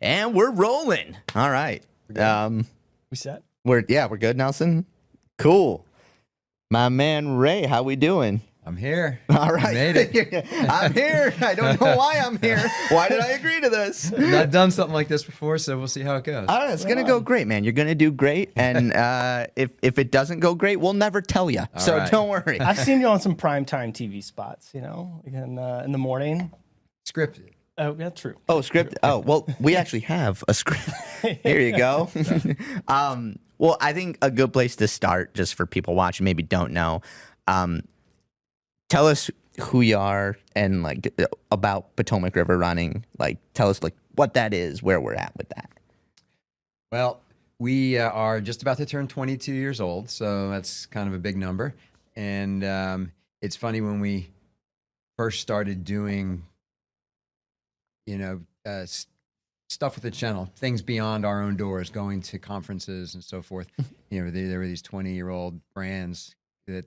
And we're rolling. All right. We set? We're good, Nelson. Cool. My man Ray, how we doing? I'm here. All right. Made it. I'm here. I don't know why I'm here. Why did I agree to this? I've not done something like this before, so we'll see how it goes. All right, it's going to go great, man. You're going to do great. And if it doesn't go great, we'll never tell you. So right. don't worry. I've seen you on some primetime TV spots, in the morning. Scripted. Oh, yeah, true. Oh, script. Oh, well, we actually have a script. Here you go. Well, I think a good place to start, just for people watching, maybe don't know, tell us who you are and like about Potomac River Running. Like, tell us like what that is, where we're at with that. Well, we are just about to turn 22 years old, so that's kind of a big number. And it's funny, when we first started doing, stuff with the channel, things beyond our own doors, going to conferences and so forth. There were these 20-year-old brands that,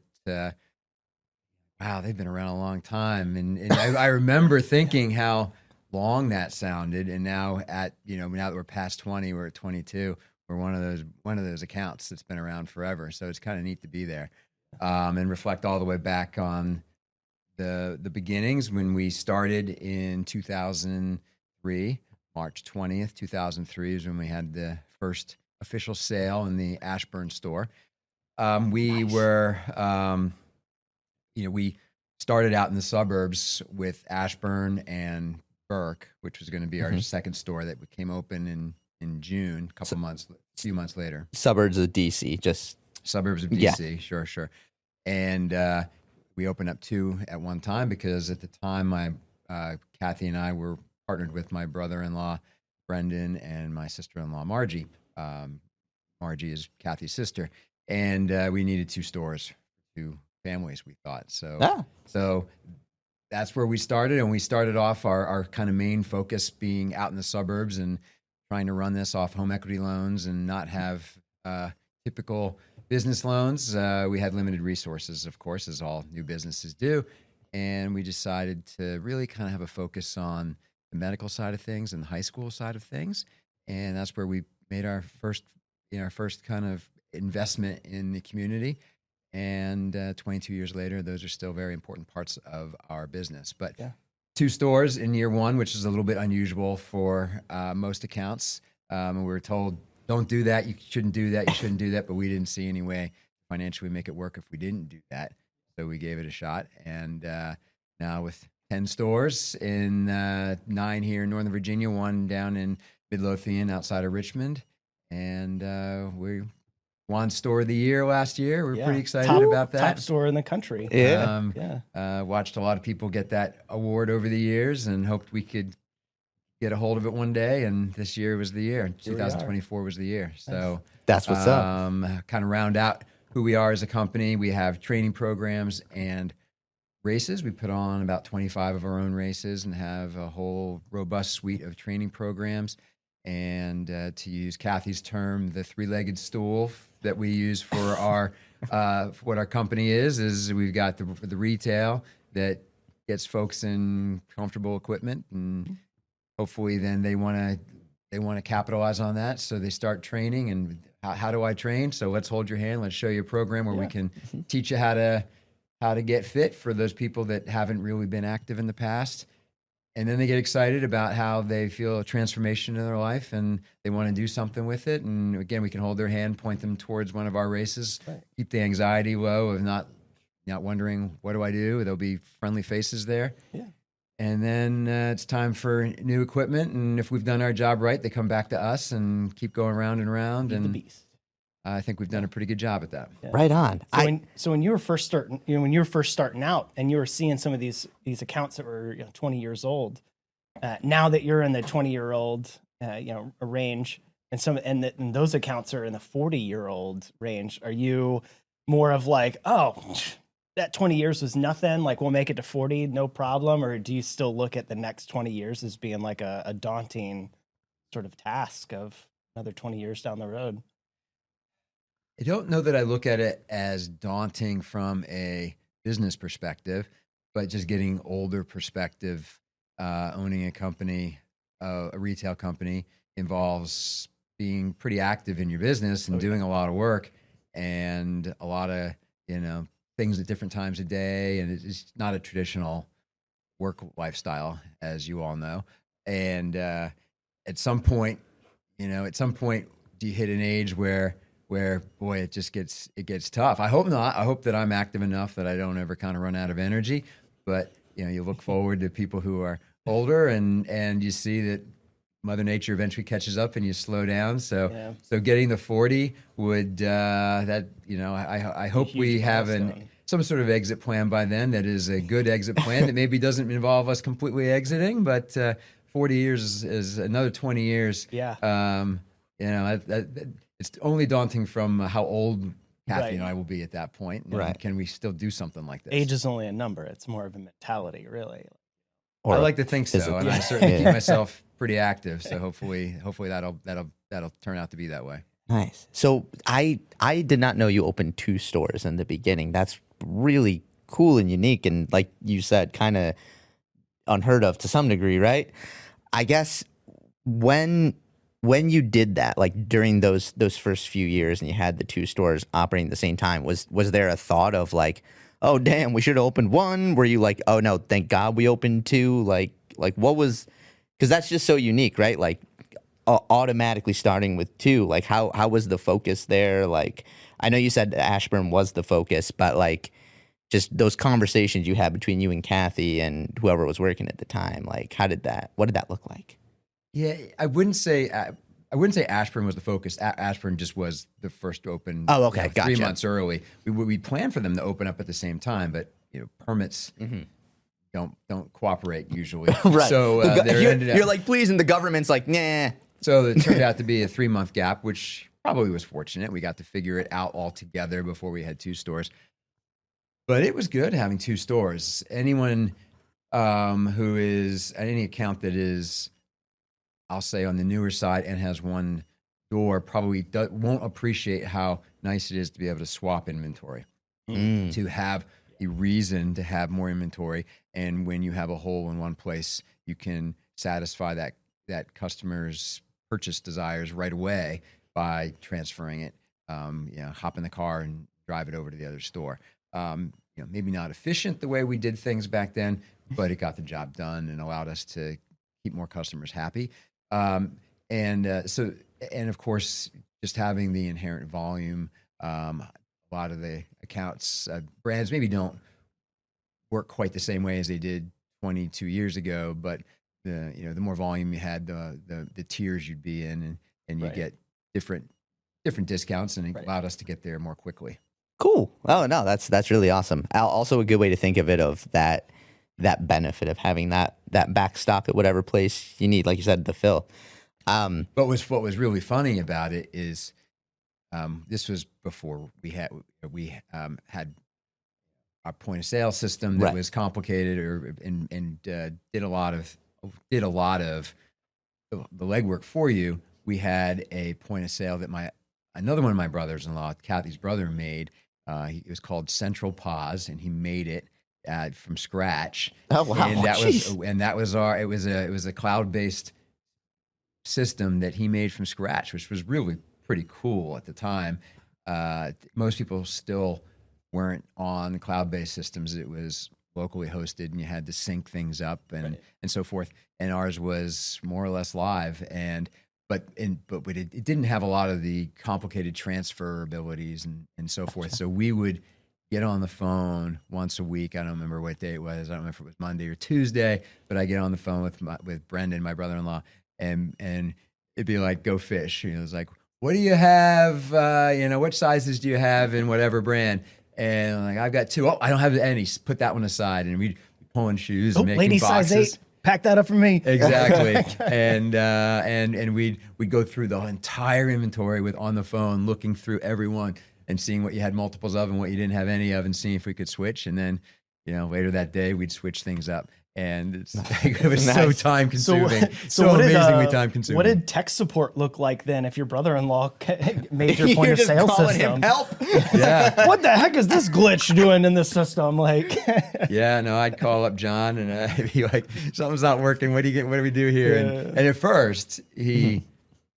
wow, they've been around a long time. And I remember thinking how long that sounded. And now now that we're past 20, we're at 22. We're one of those accounts that's been around forever. So it's kind of neat to be there, and reflect all the way back on the beginnings when we started in 2003. March 20th, 2003 is when we had the first official sale in the Ashburn store. We were, we started out in the suburbs with Ashburn and Burke, which was going to be our second store that came open in June, a few months later. Suburbs of DC, Suburbs of DC, yeah. Sure. And we opened up 2 at one time because at the time, Kathy and I were partnered with my brother-in-law, Brendan, and my sister-in-law, Margie. Margie is Kathy's sister. And we needed 2 stores, 2 families, we thought. So that's where we started. And we started off our kind of main focus being out in the suburbs and trying to run this off home equity loans and not have typical business loans. We had limited resources, of course, as all new businesses do. And we decided to really kind of have a focus on the medical side of things and the high school side of things. And that's where we made our first kind of investment in the community. And 22 years later, those are still very important parts of our business. But 2 stores in year 1, which is a little bit unusual for most accounts. And we were told, don't do that. You shouldn't do that. You shouldn't do that. But we didn't see any way financially make it work if we didn't do that. So we gave it a shot. And now with 10 stores in 9 here in Northern Virginia, 1 down in Midlothian outside of Richmond. And we won Store of the Year last year. We're pretty excited about that. Top store in the country. Watched a lot of people get that award over the years and hoped we could get a hold of it one day. And this year was the year. 2024 was the year. So that's what's up. Kind of round out who we are as a company. We have training programs and races. We put on about 25 of our own races and have a whole robust suite of training programs. And to use Kathy's term, the 3-legged stool that we use for our what our company is we've got the retail that gets folks in comfortable equipment, and hopefully then they want to capitalize on that. So they start training. And how do I train? So let's hold your hand. Let's show you a program where we can teach you how to get fit for those people that haven't really been active in the past. And then they get excited about how they feel a transformation in their life and they want to do something with it. And again, we can hold their hand, point them towards one of our races, keep the anxiety low of not wondering, what do I do? There'll be friendly faces there. Yeah. And then it's time for new equipment. And if we've done our job right, they come back to us and keep going round and round. Eat the beast. I think we've done a pretty good job at that. Yeah. Right on. So when you were first starting out, and you were seeing some of these accounts that were 20 years old, now that you're in the 20-year-old range, and those accounts are in the 40-year-old range, are you more of like, oh, that 20 years was nothing, like we'll make it to 40, no problem, or do you still look at the next 20 years as being like a daunting sort of task of another 20 years down the road? I don't know that I look at it as daunting from a business perspective, but just getting older perspective, owning a company a retail company involves being pretty active in your business and doing a lot of work and a lot of, things at different times of day. And it's not a traditional work lifestyle, as you all know. And at some point, do you hit an age where boy, it gets tough. I hope not. I hope that I'm active enough that I don't ever kind of run out of energy. But you look forward to people who are older, and you see that Mother Nature eventually catches up and you slow down. So getting to 40 would I hope we have some sort of exit plan by then that is a good exit plan that maybe doesn't involve us completely exiting, but 40 years is another 20 years. Yeah. It's only daunting from how old Kathy Right. and I will be at that point. Right. Can we still do something like this? Age is only a number. It's more of a mentality, really. Or I like to think so, physical. and I certainly keep Yeah. myself pretty active. So hopefully that'll turn out to be that way. Nice. So I did not know you opened 2 stores in the beginning. That's really cool and unique, and like you said, kind of unheard of to some degree, right? I guess when you did that, like during those first few years, and you had the 2 stores operating at the same time, was there a thought of like, oh damn, we should have opened 1? Were you like, oh no, thank God we opened 2? Like what was? Because that's just so unique, right? Like automatically starting with 2. Like how was the focus there? Like I know you said Ashburn was the focus, but like just those conversations you had between you and Kathy and whoever was working at the time, like what did that look like? Yeah, I wouldn't say Ashburn was the focus. Ashburn just was the first to open. Oh, okay, 3 gotcha. months early. We planned for them to open up at the same time, but permits don't cooperate usually. Right. So You're like, please, and the government's like, nah. So it turned out to be a 3-month gap, which probably was fortunate. We got to figure it out all together before we had 2 stores. But it was good having 2 stores. Anyone who is at any account that is, I'll say, on the newer side and has 1 door probably won't appreciate how nice it is to be able to swap inventory, to have a reason to have more inventory. And when you have a hole in one place, you can satisfy that customer's purchase desires right away by transferring it, hop in the car and drive it over to the other store. Maybe not efficient the way we did things back then, but it got the job done and allowed us to keep more customers happy. And of course, just having the inherent volume, a lot of the accounts, brands maybe don't work quite the same way as they did 22 years ago, but the more volume you had, the tiers you'd be in, and you Right. get different discounts, and it allowed us to get there more quickly. Cool. Oh no, that's really awesome. Also a good way to think of it, of that benefit of having that backstock at whatever place you need, like you said, to fill. But what was really funny about it is, this was before we had our point of sale system that Right. was complicated, and did a lot of the legwork for you. We had a point of sale that another one of my brothers-in-law, Kathy's brother, made. It was called Central Pause, and he made it from scratch. Oh wow. And that Jeez. was it was a cloud-based system that he made from scratch, which was really pretty cool at the time. Most people still weren't on cloud-based systems. It was locally hosted, and you had to sync things up and so forth. And ours was more or less live, but it didn't have a lot of the complicated transfer abilities and so forth. So we would get on the phone once a week. I don't remember what day it was. I don't remember if it was Monday or Tuesday, but I get on the phone with Brendan, my brother-in-law, and it'd be like, go fish. It was like, what do you have? What sizes do you have in whatever brand? And I'm like, I've got 2. Oh, I don't have any. Put that one aside. And we'd pulling shoes and making lady boxes. size 8. Pack that up for me. Exactly. and we'd go through the entire inventory on the phone, looking through everyone and seeing what you had multiples of and what you didn't have any of, and seeing if we could switch. And then, later that day, we'd switch things up. and it was so Nice. time consuming, so what did, amazingly time consuming. What did tech support look like then if your brother-in-law made your point You're of just sale calling system? him help. Yeah. What the heck is this glitch doing in the system? Like, Yeah, no, I'd call up John and he'd be like, "Something's not working. What do we do here?" Yeah. And at first, he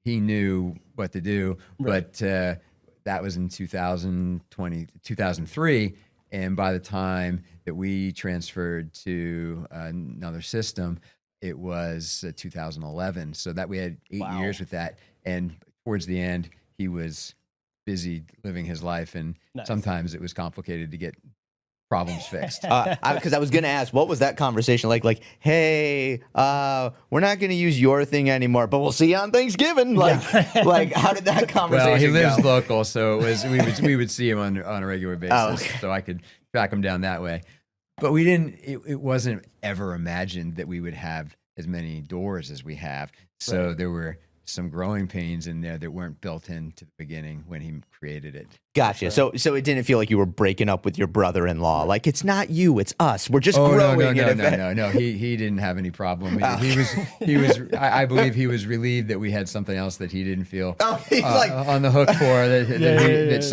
knew what to do, Right. but that was in 2003, and by the time that we transferred to another system, it was 2011. So that we had 8 years with that, and towards the end, he was busy living his life, and Nice. sometimes it was complicated to get problems fixed. Because I was gonna ask, what was that conversation like? Like, hey, we're not gonna use your thing anymore, but we'll see you on Thanksgiving. Like, like, how did that conversation Well, he lives go? local, so it was we would see him on a regular basis, okay. so I could track him down that way. But we didn't. It wasn't ever imagined that we would have as many doors as we have. So there were some growing pains in there that weren't built into the beginning when he created it. Gotcha. So it didn't feel like you were breaking up with your brother-in-law. Like, it's not you, it's us. We're just growing. No. He didn't have any problem. He was. I believe he was relieved that we had something else that he didn't feel He's like, on the hook for. That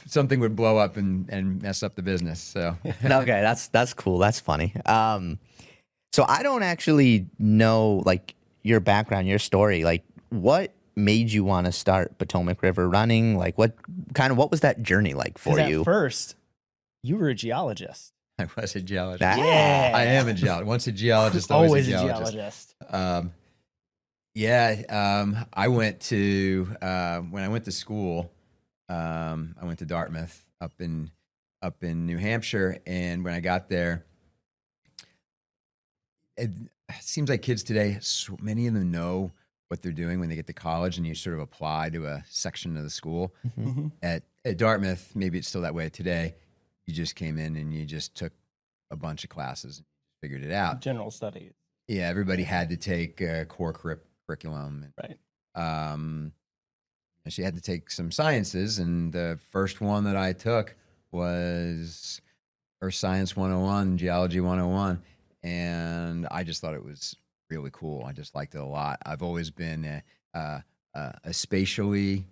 something would blow up and mess up the business. So okay, that's cool. That's funny. So I don't actually know like your background, your story. Like, what made you want to start Potomac River Running? Like, what was that journey like for 'cause you? at first, you were a geologist. I was a geologist. Yeah. I am a geologist. Once a geologist, Always always a a geologist. geologist. I went to when I went to school. I went to Dartmouth up in New Hampshire, and when I got there, it seems like kids today, so many of them know what they're doing when they get to college, and you sort of apply to a section of the school. Mhm. At Dartmouth, maybe it's still that way today. You just came in and you just took a bunch of classes and figured it out. General studies. Yeah, everybody had to take core curriculum. Right. And she had to take some sciences, and the first one that I took was Earth Science 101, Geology 101, and I just thought it was really cool. I just liked it a lot. I've always been a spatially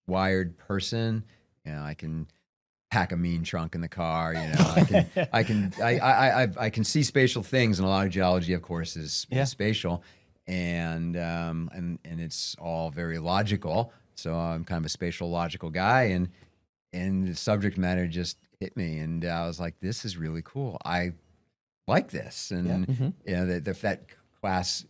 wired person. You know, I can pack a mean trunk in the car. You know, I can see spatial things, and a lot of geology, of course, is spatial, and it's all very logical. So I'm kind of a spatial logical guy, and the subject matter just hit me, and I was like, this is really cool. I like this, and you know, that class,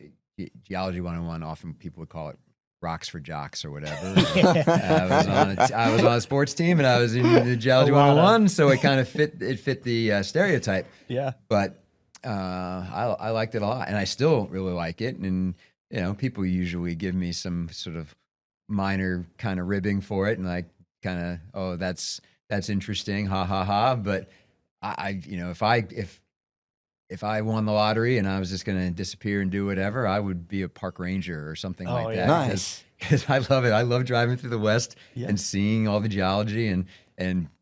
Geology 101, often people would call it rocks for jocks or whatever. I was on a sports team, and I was in the Geology 101, so it kind of fit the stereotype. Yeah. But I liked it a lot, and I still really like it. And you know, people usually give me some sort of minor kind of ribbing for it, and like kind of, oh, that's interesting, ha ha ha. But I you know, if I won the lottery and I was just going to disappear and do whatever, I would be a park ranger or something like that. Nice. Because I love it. I love driving through the West Yeah. and seeing all the geology and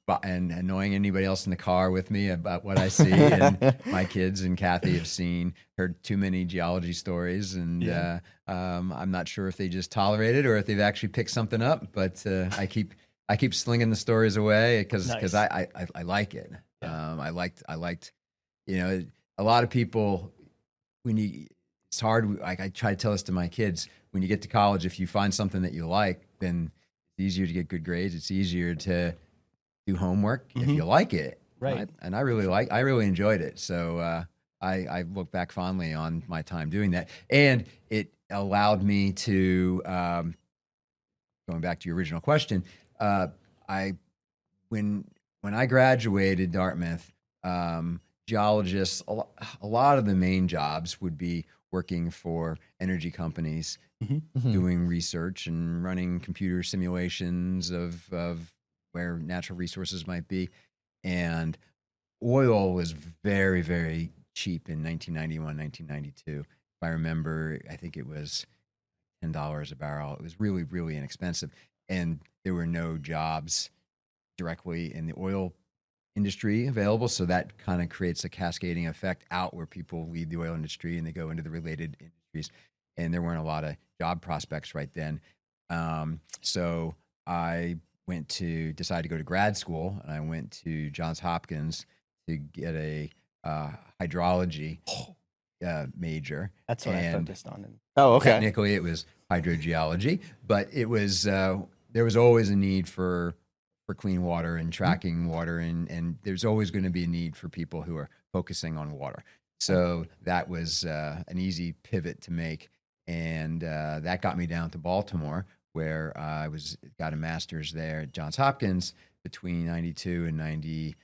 annoying anybody else in the car with me about what I see. And my kids and Kathy have heard too many geology stories, and I'm not sure if they just tolerate it or if they've actually picked something up. But I keep slinging the stories away because I like it. Yeah. I liked, you know. A lot of people, it's hard. Like I try to tell this to my kids, when you get to college, if you find something that you like, then it's easier to get good grades. It's easier to do homework if you like it. Right. And I really enjoyed it. So I look back fondly on my time doing that, and it allowed me to, going back to your original question, when I graduated Dartmouth, geologists, a lot of the main jobs would be working for energy companies, doing research and running computer simulations of where natural resources might be. And oil was very, very cheap in 1991, 1992. If I remember, I think it was $10 a barrel. It was really, really inexpensive. And there were no jobs directly in the oil industry available. So that kind of creates a cascading effect out where people leave the oil industry and they go into the related industries. And there weren't a lot of job prospects right then. So I decided to go to grad school, and I went to Johns Hopkins to get a hydrology major. That's what I And focused on. Oh, okay. technically it was hydrogeology, but it was there was always a need for clean water and tracking water, and there's always going to be a need for people who are focusing on water. So that was an easy pivot to make, and that got me down to Baltimore, where I got a master's there at Johns Hopkins between 92 and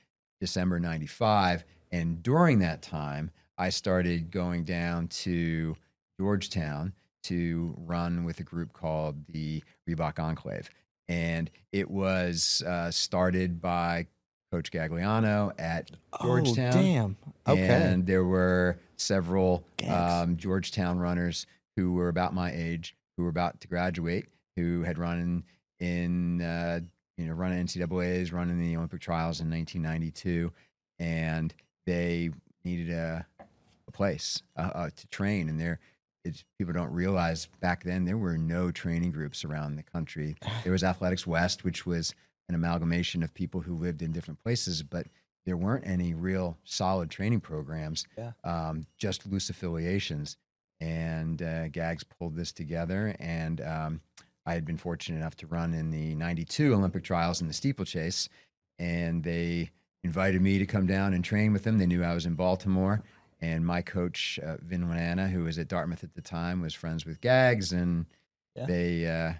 December 95. And during that time, I started going down to Georgetown to run with a group called the Reebok Enclave. And it was started by Coach Gagliano at Georgetown. Oh, damn. Okay. And there were several Gags. Georgetown runners who were about my age, who were about to graduate, who had run in run NCAAs, run in the Olympic trials in 1992, and they needed a place to train. And people don't realize back then there were no training groups around the country. There was Athletics West, which was an amalgamation of people who lived in different places, but there weren't any real solid training programs, just loose affiliations. And Gags pulled this together, and I had been fortunate enough to run in the 92 Olympic trials in the steeplechase, and they invited me to come down and train with them. They knew I was in Baltimore, and my coach, Vin Wanana, who was at Dartmouth at the time, was friends with Gags, and they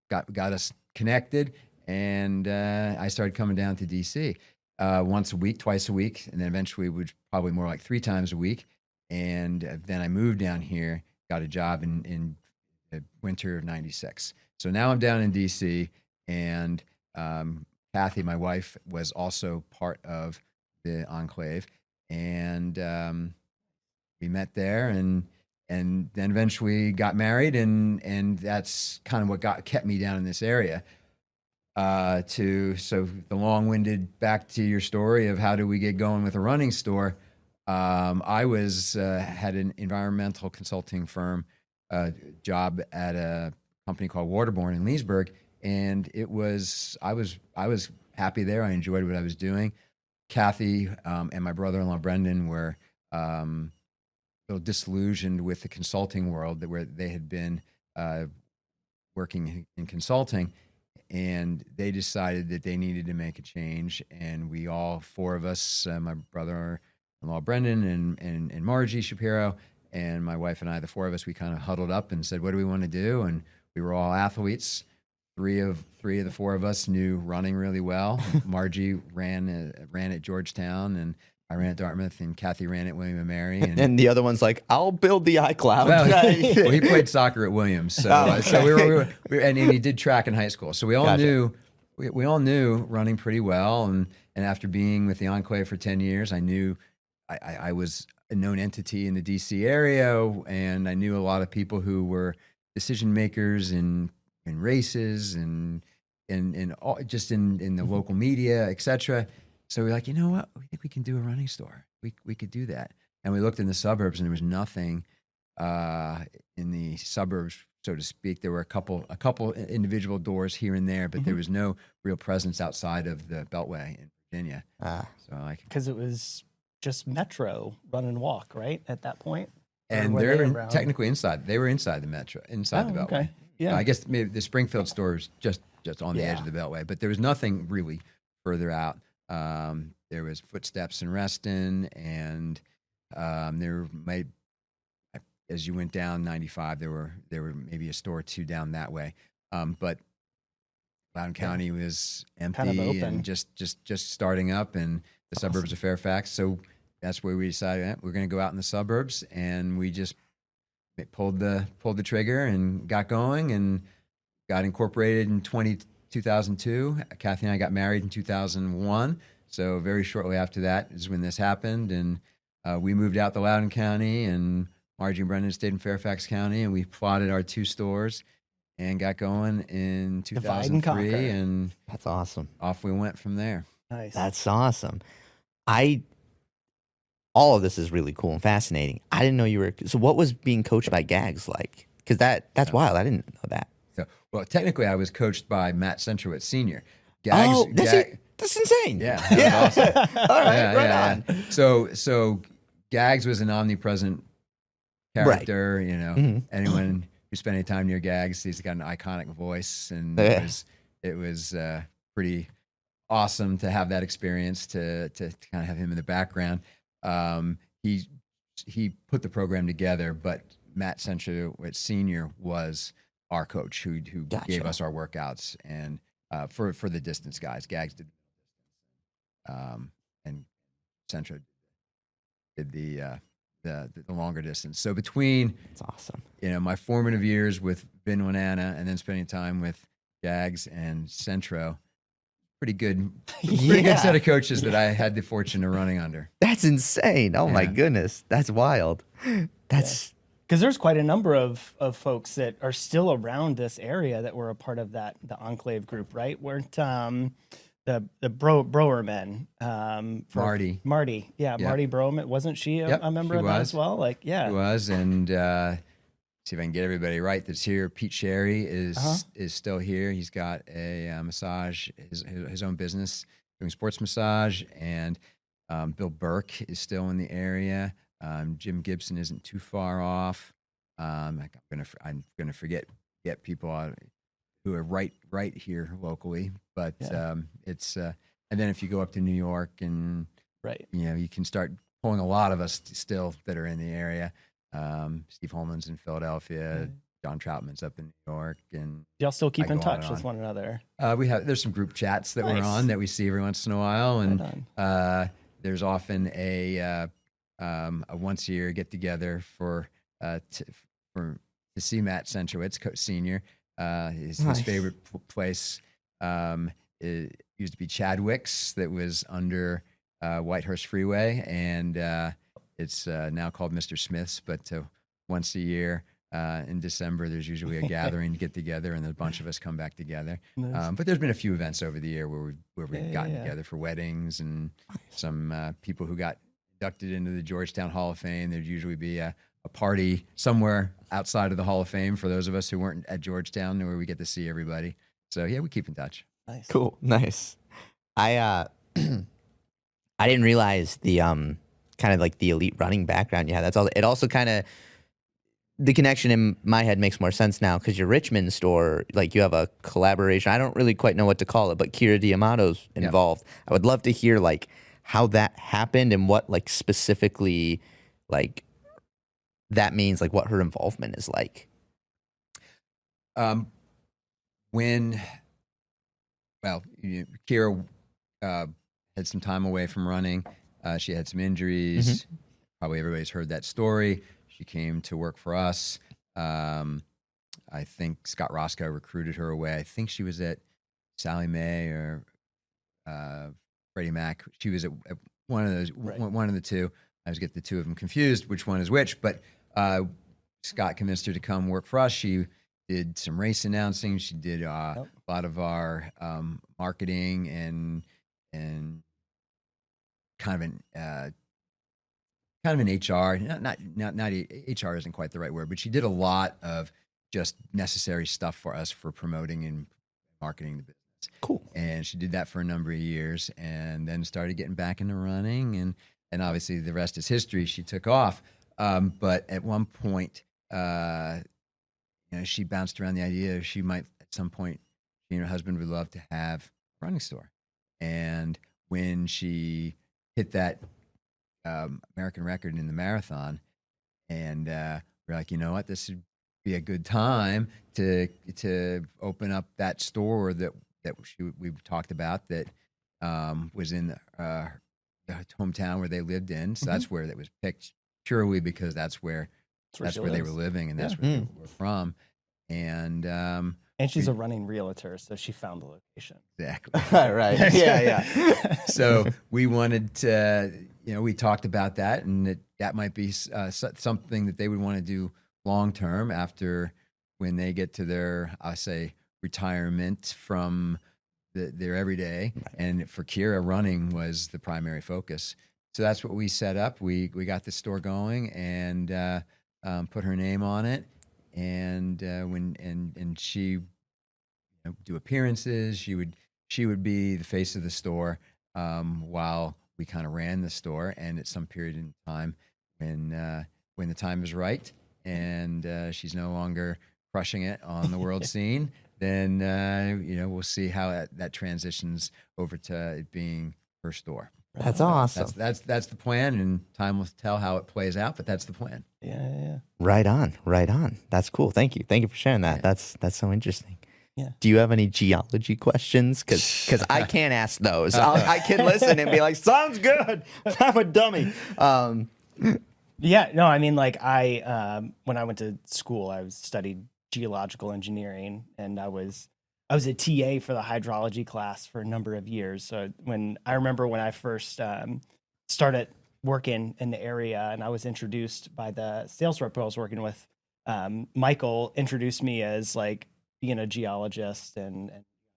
got us connected, and I started coming down to DC once a week, twice a week, and then eventually probably more like 3 times a week. And then I moved down here, got a job in the winter of 96. So now I'm down in DC, and Kathy, my wife, was also part of the Enclave, and we met there, and then eventually got married, and that's kind of what kept me down in this area. So the long-winded, back to your story of how do we get going with a running store. I had an environmental consulting firm job at a company called Waterborne in Leesburg, and I was happy there. I enjoyed what I was doing. Kathy and my brother-in-law Brendan were a little disillusioned with the consulting world, where they had been working in consulting, and they decided that they needed to make a change. And we all 4 of us, my brother-in-law Brendan and Margie Shapiro, and my wife and I, the 4 of us, we kind of huddled up and said, what do we want to do? And we were all athletes. 3 of the 4 of us knew running really well. Margie ran at Georgetown, and I ran at Dartmouth, and Kathy ran at William & Mary. And the other one's like, I'll build the iCloud. Well, he played soccer at Williams, so so we were and he did track in high school. So we all knew we all knew running pretty well. And after being with the Enclave for 10 years, I knew I was a known entity in the DC area, and I knew a lot of people who were decision makers in races and all, just in the local media, etc. So we're like, you know what? We think we can do a running store. We could do that. And we looked in the suburbs, and there was nothing in the suburbs, so to speak. There were a couple individual doors here and there, but there was no real presence outside of the Beltway in Virginia. So because it was just Metro run and walk, right, at that point. And they're technically inside. They were inside the Metro, inside the Beltway. Okay. Yeah. I guess maybe the Springfield store is just on the edge of the Beltway, but there was nothing really further out. There was Footsteps in Reston, and there might, as you went down 95, there were maybe a store or 2 down that way. But Loudoun County was empty, kind of open, and just starting up, and the suburbs of Fairfax. So that's where we decided we're going to go out in the suburbs, and we just pulled the trigger and got going, and got incorporated in 2002. Kathy and I got married in 2001. So very shortly after that is when this happened, and we moved out to Loudoun County, and Margie and Brendan stayed in Fairfax County, and we plotted our 2 stores and got going in 2003, and that's awesome. Off we went from there. Nice. That's awesome. I all of this is really cool and fascinating. I didn't know you were. So what was being coached by Gags like? Because that's wild. I didn't know that. So, well, technically, I was coached by Matt Centrowitz Sr. Oh, that's insane. Yeah, that was awesome. All right, Yeah, right yeah, on. yeah. So Gags was an omnipresent character. You know, Mhm. anyone who spent any time near Gags, he's got an iconic voice, and Yeah. it was pretty awesome to have that experience to kind of have him in the background. Um, he put the program together, but Matt Centrowitz Sr. was our coach who gave Gotcha. us our workouts and for the distance guys. Gags did, and Centro did the longer distance. So between That's awesome. my formative years with Vin Winana and then spending time with Gags and Centro, pretty good Yeah. set of coaches that I had the fortune of running under. That's insane. Oh my Yeah. goodness. That's wild. That's Because there's quite a number of folks that are still around this area that were a part of the Enclave group, right? Weren't the Brower men, Marty, yeah, Yep. Marty Broman, wasn't she Yep, a member she of that was. as well? Like, yeah, He was, and see if I can get everybody right that's here. Pete Sherry is still here. He's got a massage, his own business doing sports massage, and Bill Burke is still in the area. Jim Gibson isn't too far off. I'm gonna forget people who are right here locally, but Yeah. it's and then if you go up to New York and right. you can start pulling a lot of us still that are in the area. Steve Holman's in Philadelphia, John Troutman's up in New York, and Y'all still keep I in go on touch and with on. one another. There's some group chats that we're Nice. on that we see every once in a while, and Right there's often a once a year get together to see Matt Centrowitz, Coach Senior. His Nice. favorite place it used to be Chadwick's, that was under Whitehurst Freeway, and it's now called Mr. Smith's. But once a year in December, there's usually a gathering to get together, and a bunch of us come back together. Nice. But there's been a few events over the year where we've Yeah, gotten yeah. together for weddings, and some people who got inducted into the Georgetown Hall of Fame. There'd usually be a party somewhere outside of the Hall of Fame for those of us who weren't at Georgetown, where we get to see everybody. So yeah, we keep in touch. Nice. cool. Nice. I I didn't realize the kind of like the elite running background you had. That's all. It also kind of the connection in my head makes more sense now because your Richmond store, like you have a collaboration. I don't really quite know what to call it, but Kira Diamato's involved. I would love to hear like how that happened and what like specifically like that means, like what her involvement is like. Kira had some time away from running. She had some injuries. Probably everybody's heard that story. She came to work for us. I think Scott Roscoe recruited her away. I think she was at Sally Mae or Freddie Mac. She was at one of those, one of the two. I always get the two of them confused, which one is which. But Scott convinced her to come work for us. She did some race announcing. She did a lot of our marketing and kind of an HR. Not HR isn't quite the right word, but she did a lot of just necessary stuff for us for promoting and marketing the business. Cool. And she did that for a number of years, and then started getting back into running, and obviously the rest is history. She took off, but at one point, she bounced around the idea she might at some point, she and her husband would love to have a running store. And when she hit that American record in the marathon, and we're like, you know what, this would be a good time to open up that store that we talked about that was in the hometown where they lived in. So that's where that was picked purely because that's where they were living, and that's where they were from. And she's a running realtor, so she found the location. Exactly. Right. Yeah. So we wanted to, we talked about that, and that might be something that they would want to do long term after when they get to their, I'll say, retirement from there every day. And for Kira, running was the primary focus. So that's what we set up. We got the store going and put her name on it. And when she do appearances, she would be the face of the store while we kind of ran the store. And at some period in time, when the time is right and she's no longer crushing it on the world scene, then we'll see how that transitions over to it being her store. That's awesome. That's the plan, and time will tell how it plays out. But that's the plan. Yeah. Right on. That's cool. Thank you for sharing that. Yeah. That's so interesting. Yeah. Do you have any geology questions? Because I can't ask those. I can listen and be like, sounds good. I'm a dummy. Yeah, no, I mean, like when I went to school, I studied geological engineering, and I was a TA for the hydrology class for a number of years. So when I first started working in the area, and I was introduced by the sales rep I was working with, Michael introduced me as like being a geologist and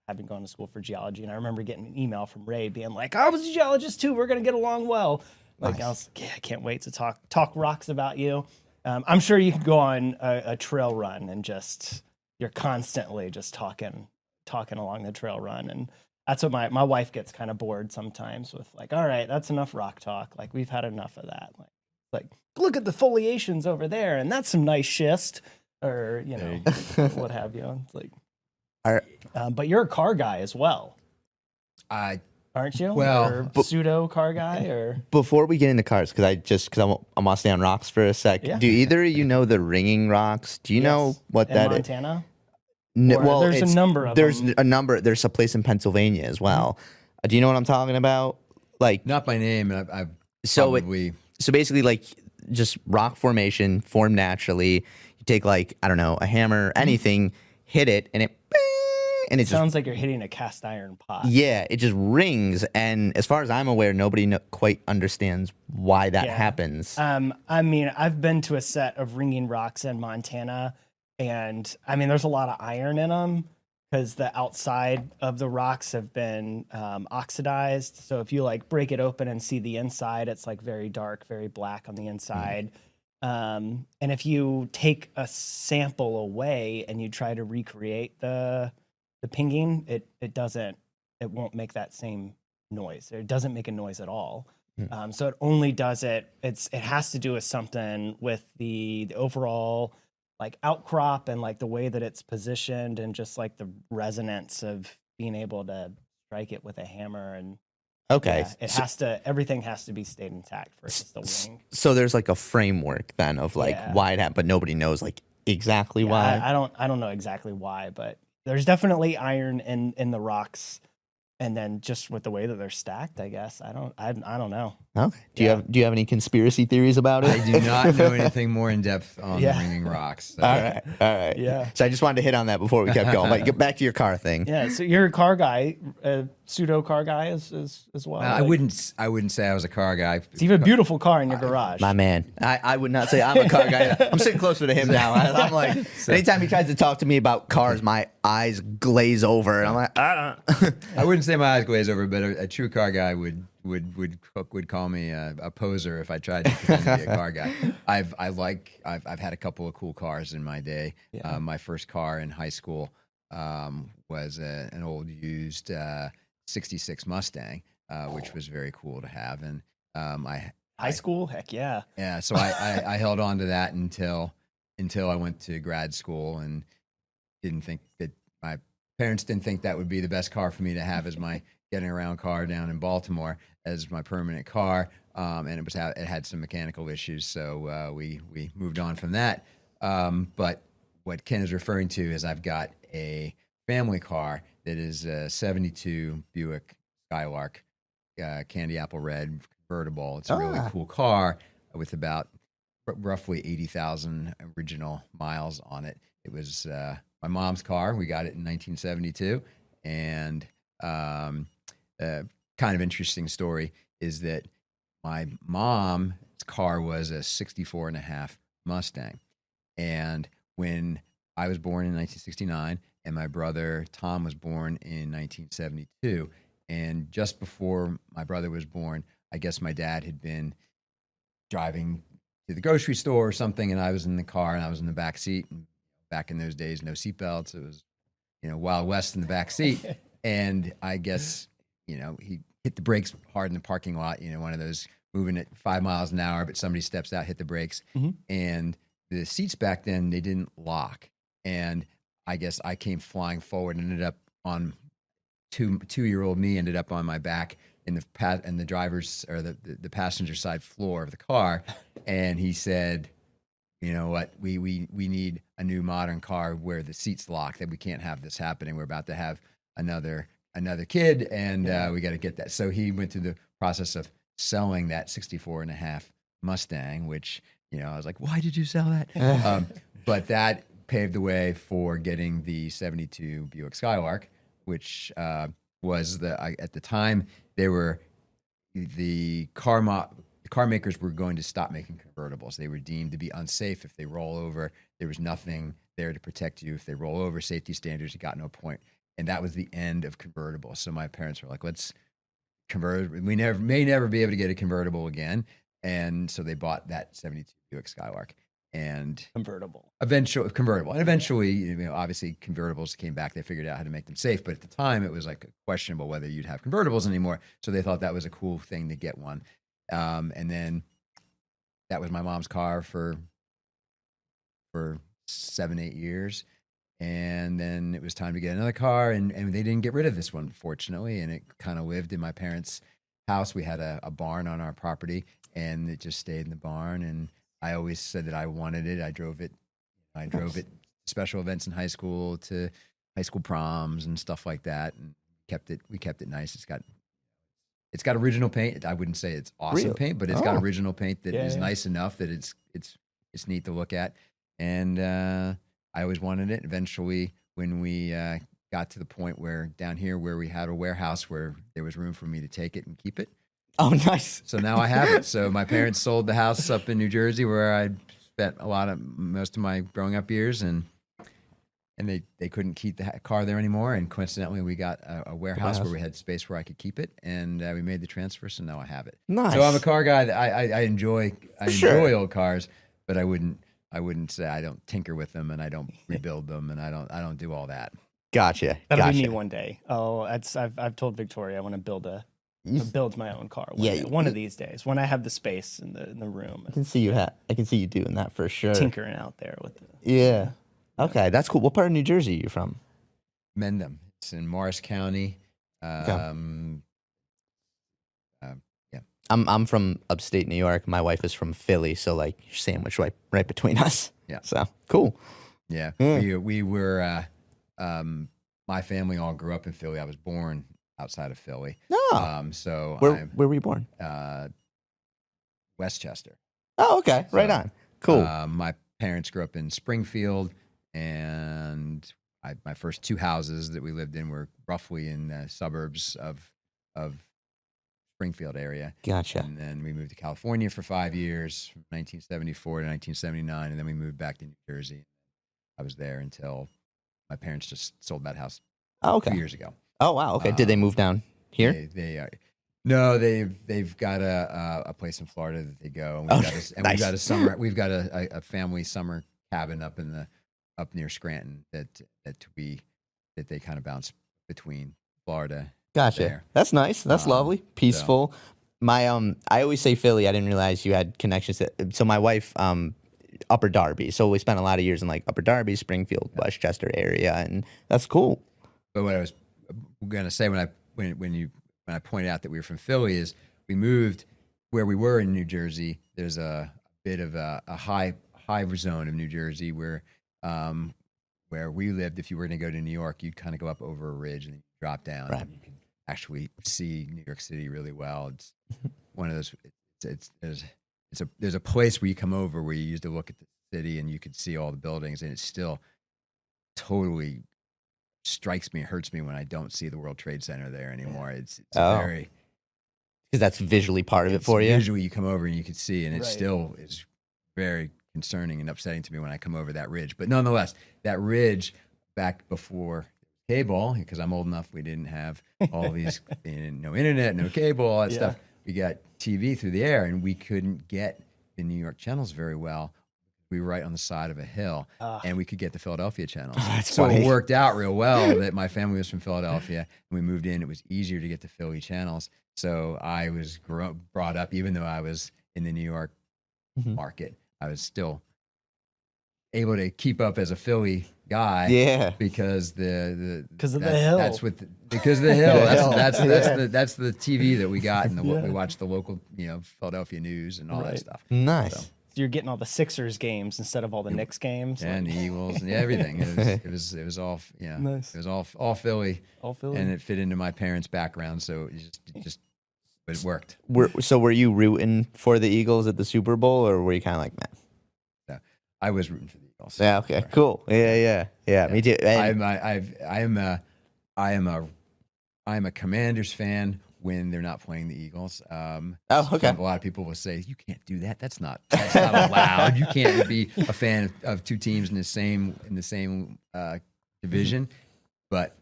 having gone to school for geology. And I remember getting an email from Ray being like, I was a geologist too. We're going to get along well. Like, nice. I was like, I can't wait to talk rocks about you. I'm sure you could go on a trail run and you're constantly just talking along the trail run. And that's what my wife gets kind of bored sometimes with, like, all right, that's enough rock talk. Like, we've had enough of that. Like look at the foliations over there, and that's some nice schist, or, what have you. It's like, but you're a car guy as well. Aren't you? Well, pseudo car guy, or before we get into cars, because I want to stay on rocks for a sec. Yeah. Do either of you know the ringing rocks? Do you know what in that Montana? No, well, there's a number of there's them. a number. There's a place in Pennsylvania as well. Do you know what I'm talking about? Like, not by name. I've so probably... so basically, like, just rock formation formed naturally. You take, like, I don't know, a hammer, anything, hit it, and it sounds like you're hitting a cast iron pot. Yeah, it just rings, and as far as I'm aware, nobody quite understands why that happens. I mean, I've been to a set of ringing rocks in Montana, and I mean, there's a lot of iron in them because the outside of the rocks have been oxidized. So if you like break it open and see the inside, it's like very dark, very black on the inside. And if you take a sample away and you try to recreate the pinging, it won't make that same noise. It doesn't make a noise at all. So it only does it has to do with something with the overall like outcrop and like the way that it's positioned and just like the resonance of being able to strike it with a hammer. And okay, everything has to be stayed intact for it to still ring. So there's like a framework then of like why it happened, but nobody knows like exactly why. I don't know exactly why, but there's definitely iron in the rocks, and then just with the way that they're stacked, I guess I don't know. Okay. Do you have any conspiracy theories about it? I do not know anything more in depth on the ringing rocks. So. All right. Yeah. So I just wanted to hit on that before we kept going. Like, get back to your car thing. Yeah. So you're a car guy, pseudo car guy as well. I wouldn't say I was a car guy. So you have a beautiful car in your garage. My man. I would not say I'm a car guy. I'm sitting closer to him now. I'm like, anytime he tries to talk to me about cars, my eyes glaze over, and I'm like, I wouldn't say my eyes glaze over, but a true car guy would call me a poser if I tried to pretend to be a car guy. I've had a couple of cool cars in my day. Yeah. My first car in high school was an old used '66 Mustang, which was very cool to have. And high school, heck yeah. Yeah, so I held on to that until I went to grad school, and didn't think that my parents didn't think that would be the best car for me to have as my getting around car down in Baltimore as my permanent car, and it had some mechanical issues, so we moved on from that. But what Ken is referring to is I've got a family car that is a '72 Buick Skylark, candy apple red convertible. It's a really cool car with about roughly 80,000 original miles on it. It was my mom's car. We got it in 1972, and kind of interesting story is that my mom's car was a 64 and a half Mustang. And when I was born in 1969, and my brother Tom was born in 1972. And just before my brother was born, I guess my dad had been driving to the grocery store or something, and I was in the car and I was in the back seat. And back in those days, no seatbelts. It was, Wild West in the back seat. And I guess, he hit the brakes hard in the parking lot, one of those moving at 5 miles an hour, but somebody steps out, hit the brakes. And the seats back then, they didn't lock. And I guess I came flying forward and ended up on two-year-old me ended up on my back in the driver's or the passenger side floor of the car. And he said, you know what, we need a new modern car where the seats lock, that we can't have this happening. We're about to have another kid, and we got to get that. So he went through the process of selling that 64 and a half Mustang, which, I was like, why did you sell that? But that paved the way for getting the 72 Buick Skylark, which was at the time the car makers were going to stop making convertibles. They were deemed to be unsafe. If they roll over, there was nothing there to protect you. If they roll over, safety standards, you got no point. And that was the end of convertibles. So my parents were like, let's convert. We may never be able to get a convertible again. And so they bought that 72 Buick Skylark. And Convertible. Eventually, obviously convertibles came back. They figured out how to make them safe. But at the time, it was like questionable whether you'd have convertibles anymore. So they thought that was a cool thing to get one. And then that was my mom's car for 7-8 years. And then it was time to get another car. And they didn't get rid of this one, fortunately. And it kind of lived in my parents' house. We had a barn on our property, and it just stayed in the barn. And I always said that I wanted it. I drove it to special events in high school, to high school proms and stuff like that. And we kept it nice. It's got original paint. I wouldn't say it's awesome paint, but it's got original paint that is nice enough that it's neat to look at. And I always wanted it. Eventually, when we got to the point where down here where we had a warehouse where there was room for me to take it and keep it. Oh, nice. So now I have it. So my parents sold the house up in New Jersey where I spent most of my growing up years, and they couldn't keep the car there anymore. And coincidentally, we got a warehouse where we had space where I could keep it, and we made the transfer. So now I have it. Nice. So I'm a car guy. I enjoy old cars, but I wouldn't say I don't tinker with them, and I don't rebuild them, and I don't do all that. Gotcha. That'll be me one day. Oh, I've told Victoria I want to build my own car. One of these days, when I have the space in the room. I can see you doing that for sure. Tinkering out there with it. Yeah. Okay, that's cool. What part of New Jersey are you from? Mendham. It's in Morris County. Yeah. I'm from upstate New York. My wife is from Philly, so like you're sandwiched right between us. Yeah. So cool. Yeah. We were my family all grew up in Philly. I was born outside of Philly. Oh. So where were you born? Westchester. Oh, okay. Right on. Cool. My parents grew up in Springfield, and my first two houses that we lived in were roughly in the suburbs of Springfield area. Gotcha. And then we moved to California for 5 years, from 1974 to 1979, and then we moved back to New Jersey. I was there until my parents just sold that house 2 years ago. Oh, wow. Okay. Did they move down here? No, they've got a place in Florida that they go. And we've got a summer. We've got a family summer cabin up near Scranton that they kind of bounce between Florida. Gotcha. There. That's nice. That's lovely. Peaceful. So. My I always say Philly. I didn't realize you had connections so my wife Upper Darby. So we spent a lot of years in like Upper Darby, Springfield, Westchester area, and that's cool. But what I was going to say when I pointed out that we were from Philly is we moved where we were in New Jersey. There's a bit of a high zone of New Jersey where we lived. If you were going to go to New York, you'd kind of go up over a ridge and then drop down, and you can actually see New York City really well. It's one of those. There's a place where you come over where you used to look at the city and you could see all the buildings, and it still totally strikes me, hurts me when I don't see the World Trade Center there anymore. It's very, because that's visually part of it for you. Visually, you come over and you can see, and it still is very concerning and upsetting to me when I come over that ridge. But nonetheless, that ridge back before cable, because I'm old enough, we didn't have all these, no internet, no cable, all that stuff. We got TV through the air, and we couldn't get the New York channels very well. We were right on the side of a hill, and we could get the Philadelphia channels. So funny. it worked out real well that my family was from Philadelphia, and we moved in. It was easier to get the Philly channels. So I was brought up, even though I was in the New York market, I was still able to keep up as a Philly guy. Yeah. Because the because of the hill. Because of the hill. That's the TV that we got, and we watched the local, Philadelphia news and all that stuff. Nice. So you're getting all the Sixers games instead of all the Knicks games. and the Eagles and everything. It was all Nice. It was all Philly. All Philly. And it fit into my parents' background, so it worked. Were you rooting for the Eagles at the Super Bowl, or were you kind of like, man? So I was rooting for the Eagles. Yeah. Okay. Cool. Yeah. Me too. And I'm a Commanders fan when they're not playing the Eagles. okay. A lot of people will say you can't do that. That's not allowed. You can't be a fan of two teams in the same division. But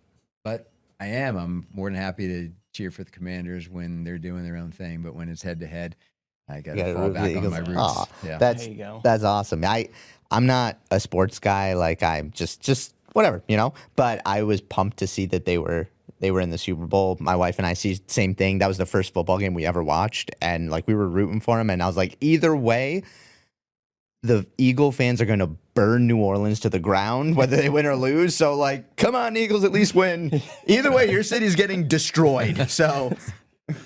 I am. I'm more than happy to cheer for the Commanders when they're doing their own thing. But when it's head to head, I got to fall back on my roots. Aw, Yeah. there you go. That's awesome. I'm not a sports guy. Like, I'm just whatever, But I was pumped to see that they were in the Super Bowl. My wife and I see the same thing. That was the first football game we ever watched, and like we were rooting for them. And I was like, either way, the Eagle fans are going to burn New Orleans to the ground, whether they win or lose. So, like, come on, Eagles, at least win. Either way, your city's getting destroyed. So,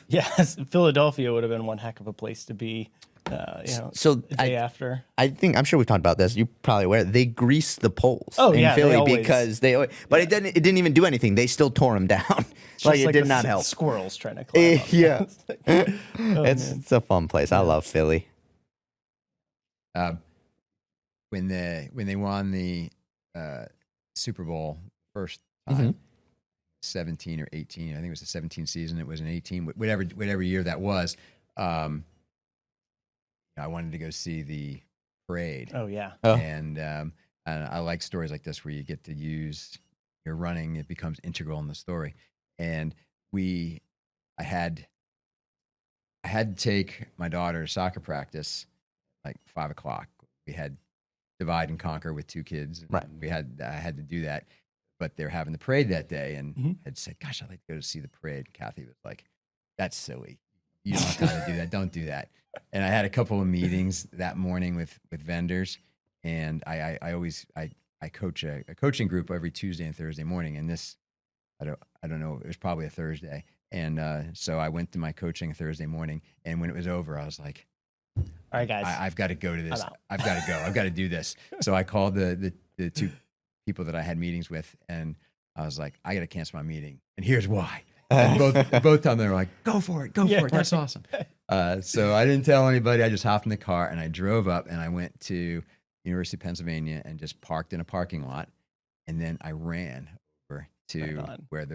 Yes, Philadelphia would have been one heck of a place to be. so the day after. I'm sure we've talked about this. You're probably aware they greased the poles Oh, in yeah, they Philly always- because but it didn't even do anything. They still tore them down. Like, it did the not help. Squirrels trying to climb up. Yeah. Oh, It's a fun place. I love Philly. When they won the Super Bowl first time, 17 or 18, I think it was the 17 season. It was an 18, whatever year that was. I wanted to go see the parade. Oh yeah. Oh. And I like stories like this where you get to use your running; it becomes integral in the story. And I had to take my daughter to soccer practice like 5:00. We had divide and conquer with two kids. And Right. I had to do that, but they're having the parade that day, and Mhm. had said, "Gosh, I'd like to go to see the parade." Kathy was like, "That's silly. You don't have time to do that. Don't do that." And I had a couple of meetings that morning with vendors, and I coach a coaching group every Tuesday and Thursday morning, and this I don't know, it was probably a Thursday, and so I went to my coaching Thursday morning, and when it was over, I was like, All right, guys. I've got to go to this. I'm out. I've got to go. I've got to do this. So I called the two people that I had meetings with, and I was like, I got to cancel my meeting, and here's why. And both times they were like, go for it. That's awesome. So I didn't tell anybody. I just hopped in the car and I drove up, and I went to University of Pennsylvania and just parked in a parking lot, and then I ran over to Right on. where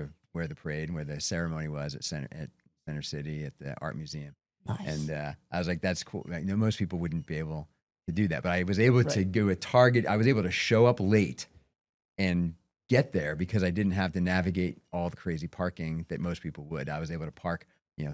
the parade and where the ceremony was at Center City at the Art Museum. Nice. And I was like, that's cool. Like, most people wouldn't be able to do that, but I was able to Right. go a Target. I was able to show up late and get there because I didn't have to navigate all the crazy parking that most people would. I was able to park,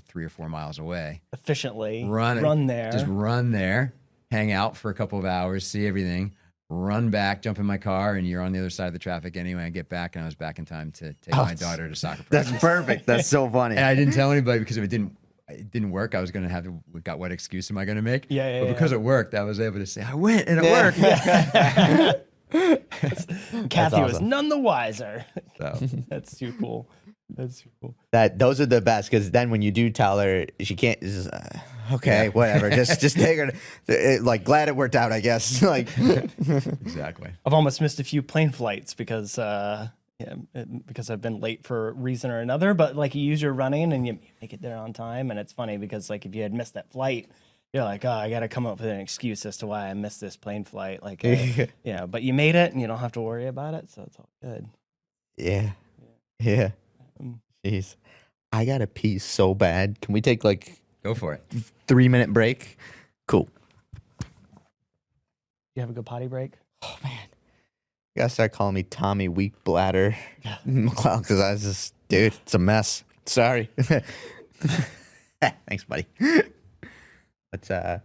3 or 4 miles away, Efficiently run there. just run there, hang out for a couple of hours, see everything, run back, jump in my car, and you're on the other side of the traffic anyway. I get back, and I was back in time to take my daughter to soccer practice. That's perfect. That's so funny. And I didn't tell anybody because if it didn't work, I was going to have got what excuse am I going to make? Yeah, But because it worked, I was able to say I went and it Yeah. worked. Kathy was awesome. none the wiser. So That's too cool. That's too cool. Those are the best, because then when you do tell her she can't, it's just, okay, whatever. Just take her. Like, glad it worked out, I guess. Like, exactly. I've almost missed a few plane flights because because I've been late for a reason or another. But like, you use your running and you make it there on time, and it's funny because like if you had missed that flight, you're like, oh, I got to come up with an excuse as to why I missed this plane flight. Like, but you made it and you don't have to worry about it, so it's all good. yeah. Jeez, I gotta pee so bad. Can we take like Go for it. 3-minute break? Cool. You have a good potty break? Oh man, you gotta start calling me Tommy Weak Bladder McLeod because I was just, dude, it's a mess. Sorry. Thanks, buddy. But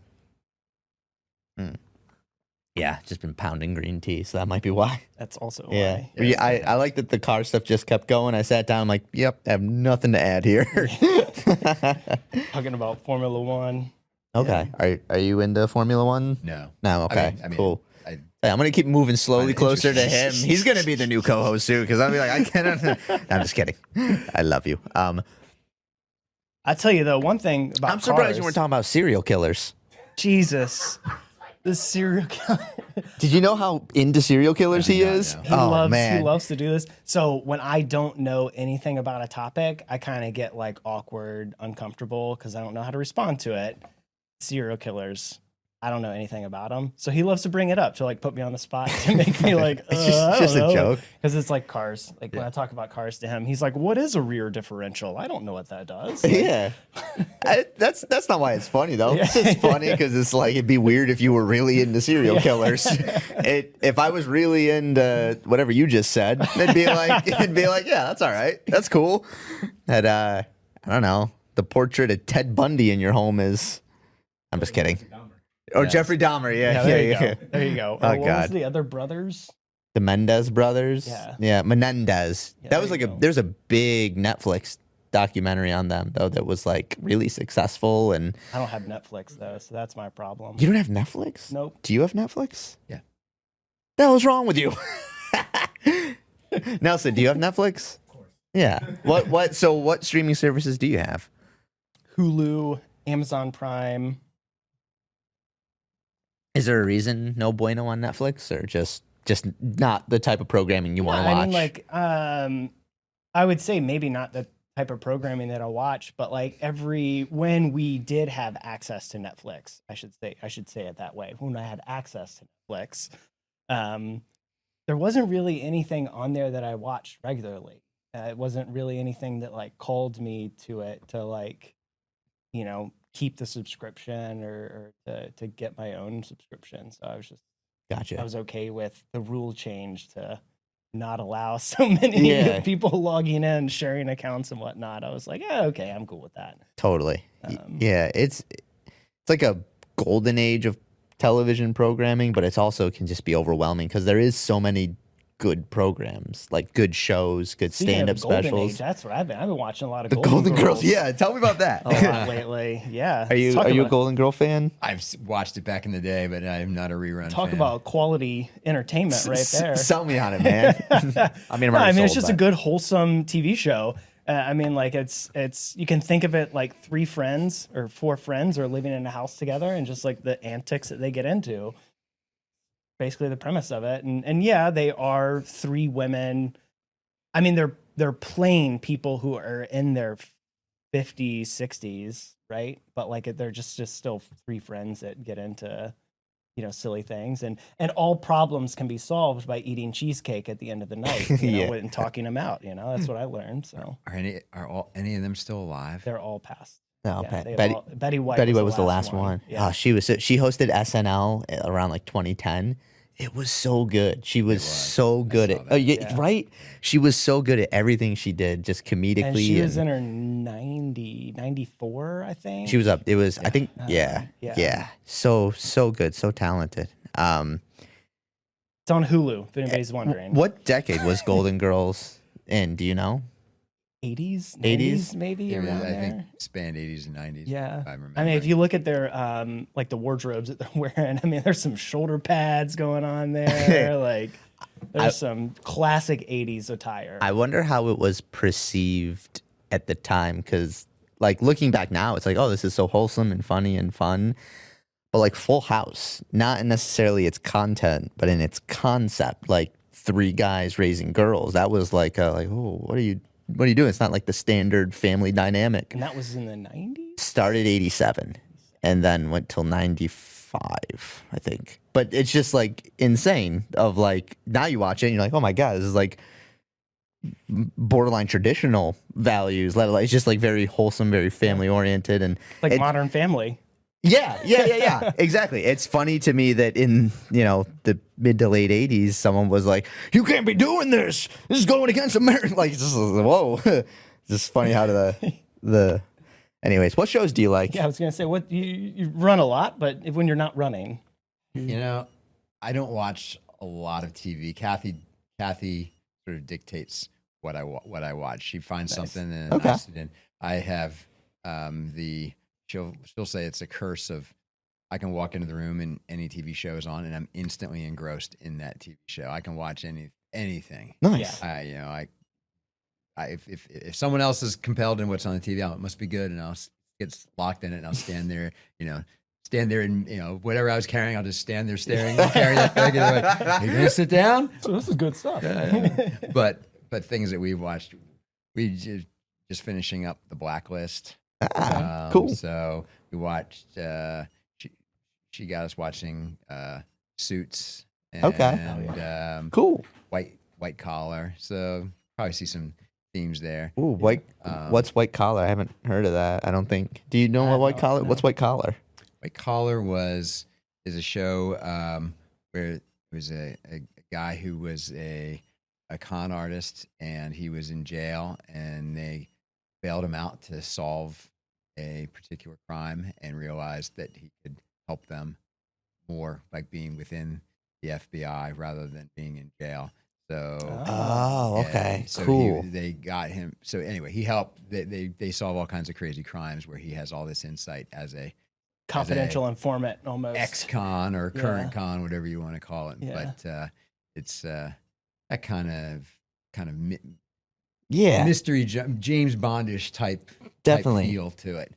yeah, just been pounding green tea, so that might be why. That's also Yeah, why. I like that the car stuff just kept going. I sat down, I'm like, yep, I have nothing to add here. Talking about Formula One. Okay, are you into Formula One? No. No, okay, I mean, cool. Hey, I'm gonna keep moving slowly I'm closer to him. interested. He's gonna be the new co-host soon because I'll be like, I can't. I'm just kidding. I love you. I tell you though, one thing about I'm surprised cars, you weren't talking about serial killers. Jesus, the serial killer. Did you know how into serial killers he did not is? know. He loves to do this. So when I don't know anything about a topic, I kind of get like awkward, uncomfortable because I don't know how to respond to it. Serial killers, I don't know anything about them. So he loves to bring it up to like put me on the spot to make me like, It's just a joke. Because it's like cars. Like when I talk about cars to him, he's like, "What is a rear differential? I don't know what that does." Like, Yeah, that's not why it's funny though. It's just funny because it's like it'd be weird if you were really into serial killers. If I was really into whatever you just said, it'd be like, yeah, that's all right, that's cool. And I don't know, the portrait of Ted Bundy in your home is. I'm just kidding. Or Jeffrey Dahmer, yeah. there you go. There you go. Oh, What was God. the other brothers? The Mendez brothers. Yeah. Menendez. Yeah, That was there like you go. there's a big Netflix documentary on them though that was like really successful. And I don't have Netflix though, so that's my problem. you don't have Netflix? Nope. Do you have Netflix? Yeah. The hell is wrong with you? Nelson, do you have Netflix? Of course. Yeah. So what streaming services do you have? Hulu, Amazon Prime. Is there a reason no bueno on Netflix or just not the type of programming you want to watch? I mean, like, I would say maybe not the type of programming that I'll watch, but like when we did have access to Netflix, I should say it that way. When I had access to Netflix, there wasn't really anything on there that I watched regularly. It wasn't really anything that like called me to it to like, keep the subscription or to get my own subscription. So Gotcha. I was okay with the rule change to not allow so many people logging in, sharing accounts and whatnot. I was like, yeah, okay, I'm cool with that. Totally. Yeah, it's like a golden age of television programming, but it's also can just be overwhelming because there is so many good programs, like good shows, good stand-up specials. That's what I've been watching a lot of The Golden Girls. Yeah, tell me about that. a lot lately. Yeah. Are you a Golden Girl fan? I've watched it back in the day, but I'm not a rerun Talk fan. about quality entertainment right there. Sell me on it, man. It's just a good wholesome TV show. Like it's you can think of it like 3 friends or 4 friends are living in a house together and just like the antics that they get into. Basically the premise of it. And yeah, they are 3 women. I mean, they're playing people who are in their 50s, 60s, right? But like they're just still 3 friends that get into, silly things. And all problems can be solved by eating cheesecake at the end of the night, and talking them out. That's what I learned. So Are any of them still alive? they're all passed. No, Yeah, Betty White was the last one. Yeah. Oh, she hosted SNL around like 2010. It was so good. She was so good at right. She was so good at everything she did, just comedically. And she was in her 94, I think. She was up. It was, I think, yeah. So good, so talented. It's on Hulu, if anybody's wondering. What decade was Golden Girls in? Do you know? 80s, 80s? 90s, maybe around I there. think spanned 80s and 90s. Yeah. if I remember. I mean, if you look at their like the wardrobes that they're wearing, I mean, there's some shoulder pads going on there. Like there's some classic 80s attire. I wonder how it was perceived at the time, because like looking back now, it's like, oh, this is so wholesome and funny and fun. But like Full House, not in necessarily its content, but in its concept, like 3 guys raising girls. That was like, oh, what are you doing? It's not like the standard family dynamic. And that was in the 90s? Started 87 and then went till 95, I think. But it's just like insane of like, now you watch it and you're like, oh my God, this is like borderline traditional values. It's just like very wholesome, very family oriented. And Like Modern Family. Yeah. Exactly. It's funny to me that in, the mid to late 80s, someone was like, you can't be doing this. This is going against America. Like, just, whoa. It's just funny how anyways, what shows do you like? Yeah, I was gonna say what you run a lot, but when you're not running, I don't watch a lot of TV. Kathy sort of dictates what I watch. She finds something and I sit in. I have she'll say it's a curse of I can walk into the room and any TV show is on and I'm instantly engrossed in that TV show. I can watch anything. Nice. If someone else is compelled in what's on the TV, it must be good, and I'll get locked in it, and I'll stand there, and whatever I was carrying, I'll just stand there staring and carry that bag. Are you gonna sit down? So this is good stuff. But things that we've watched, we just finishing up The Blacklist. Cool. So we watched. She got us watching Suits. And, cool. White Collar. So probably see some themes there. Ooh, what's White Collar? I haven't heard of that. I don't think. Do you know what White Collar? No. What's White Collar? White Collar is a show where it was a guy who was a con artist and he was in jail and they bailed him out to solve a particular crime and realized that he could help them more by being within the FBI rather than being in jail. So, okay, so cool. They got him. So anyway, he helped. They solve all kinds of crazy crimes where he has all this insight as a Confidential informant, almost ex-con or current con, whatever you want to call it. Yeah. But it's that kind of Yeah, mystery James Bondish type feel to it.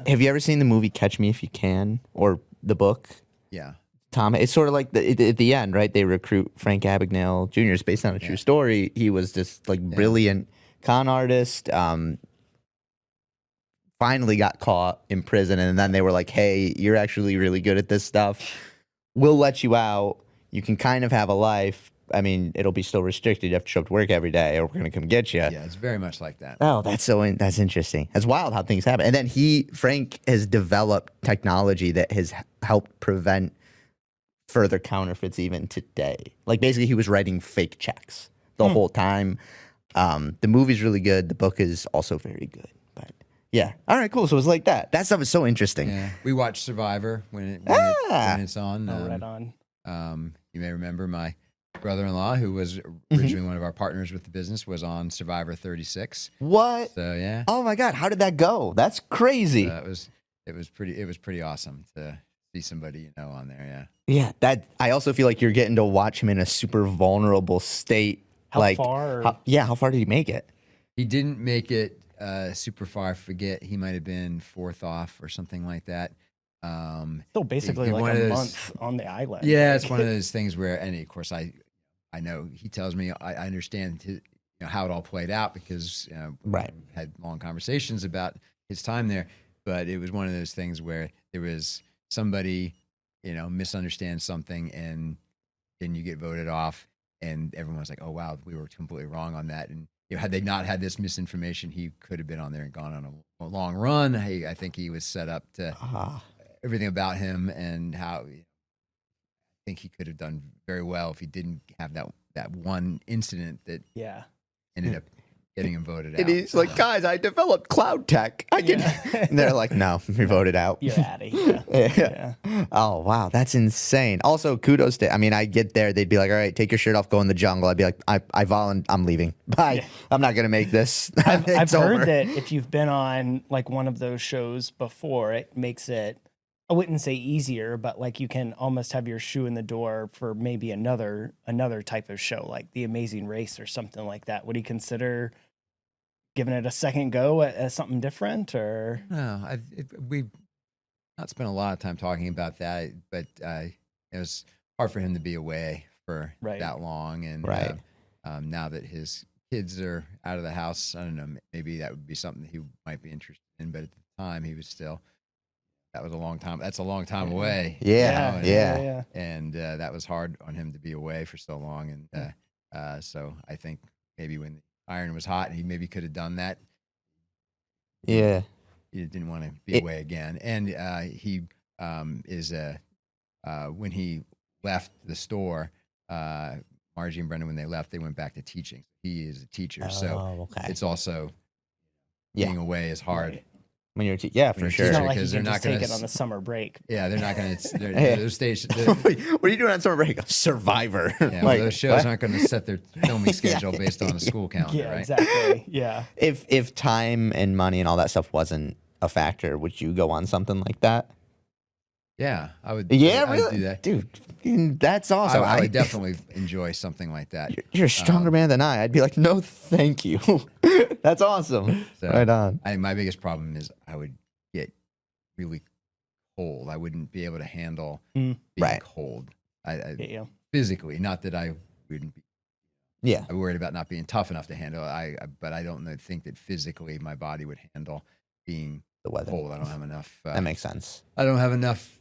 Have you ever seen the movie Catch Me If You Can or the book? Yeah. Tom, it's sort of like at the end, right? They recruit Frank Abagnale Jr. It's based on a true story. He was this brilliant con artist. Finally got caught in prison, and then they were like, "Hey, you're actually really good at this stuff. We'll let you out. You can kind of have a life. I mean, it'll be still restricted. You have to show up to work every day, or we're gonna come get you." Yeah, it's very much like that. Oh, that's interesting. That's wild how things happen. And then Frank has developed technology that has helped prevent further counterfeits even today. Like basically he was writing fake checks the whole time. The movie's really good. The book is also very good. But yeah. All right, cool. So it's like that. That stuff is so interesting. Yeah. We watch Survivor when it's on. Right on. You may remember my brother-in-law, who was originally one of our partners with the business, was on Survivor 36. What? So yeah. Oh my God, how did that go? That's crazy. It was pretty awesome to see somebody on there. Yeah, I also feel like you're getting to watch him in a super vulnerable state. How far? How far did he make it? He didn't make it super far. I forget. He might have been fourth off or something like that. Still basically like a month on the island. Yeah, it's one of those things where, and of course, I know he tells me I understand how it all played out because we had long conversations about his time there. But it was one of those things where there was somebody misunderstands something and then you get voted off and everyone's like, oh wow, we were completely wrong on that. And had they not had this misinformation, he could have been on there and gone on a long run. I think he was set up to everything about him and how I think he could have done very well if he didn't have that one incident that ended up getting him voted out. And he's like, guys, I developed cloud tech. I can. And they're like, no, you're voted out. You're out of here. Yeah. Oh, wow. That's insane. Also, kudos to, I get there. They'd be like, all right, take your shirt off, go in the jungle. I'd be like, I'm leaving. Bye. Yeah. I'm not going to make this. I've heard that if you've been on like one of those shows before, it makes it, I wouldn't say easier, but like you can almost have your shoe in the door for maybe another type of show, like The Amazing Race or something like that. Would he consider giving it a second go at something different? Or no, we've not spent a lot of time talking about that, but it was hard for him to be away for that long, and now that his kids are out of the house, I don't know, maybe that would be something he might be interested in. But at the time, he was still. That was a long time. That's a long time away. Yeah. And that was hard on him to be away for so long. And so I think maybe when the iron was hot, he maybe could have done that. Yeah. He didn't want to be away again. And he is when he left the store, Margie and Brendan, when they left, they went back to teaching. He is a teacher, so okay. it's also Yeah. being away is hard. Right. When you're, for you're sure. It's Sure, not like you because can they're just not take gonna it on the summer break. Yeah, they're not going to. Those stations. What are you doing on summer break? Survivor. Yeah, Like, those shows what? aren't going to set their filming schedule based on a school calendar, Yeah, right? exactly. Yeah. If time and money and all that stuff wasn't a factor, would you go on something like that? Yeah, I would. Yeah, I really, would do that. dude. That's awesome. I would definitely enjoy something like that. You're a stronger man than I. I'd be like, no, thank you. That's awesome. So, Right on. my biggest problem is I would get really cold. I wouldn't be able to handle being Right. cold. Yeah. Physically, not that I wouldn't be. Yeah. I'm worried about not being tough enough to handle it. But I don't think that physically my body would handle being The weather. cold. I don't have enough. That makes sense. I don't have enough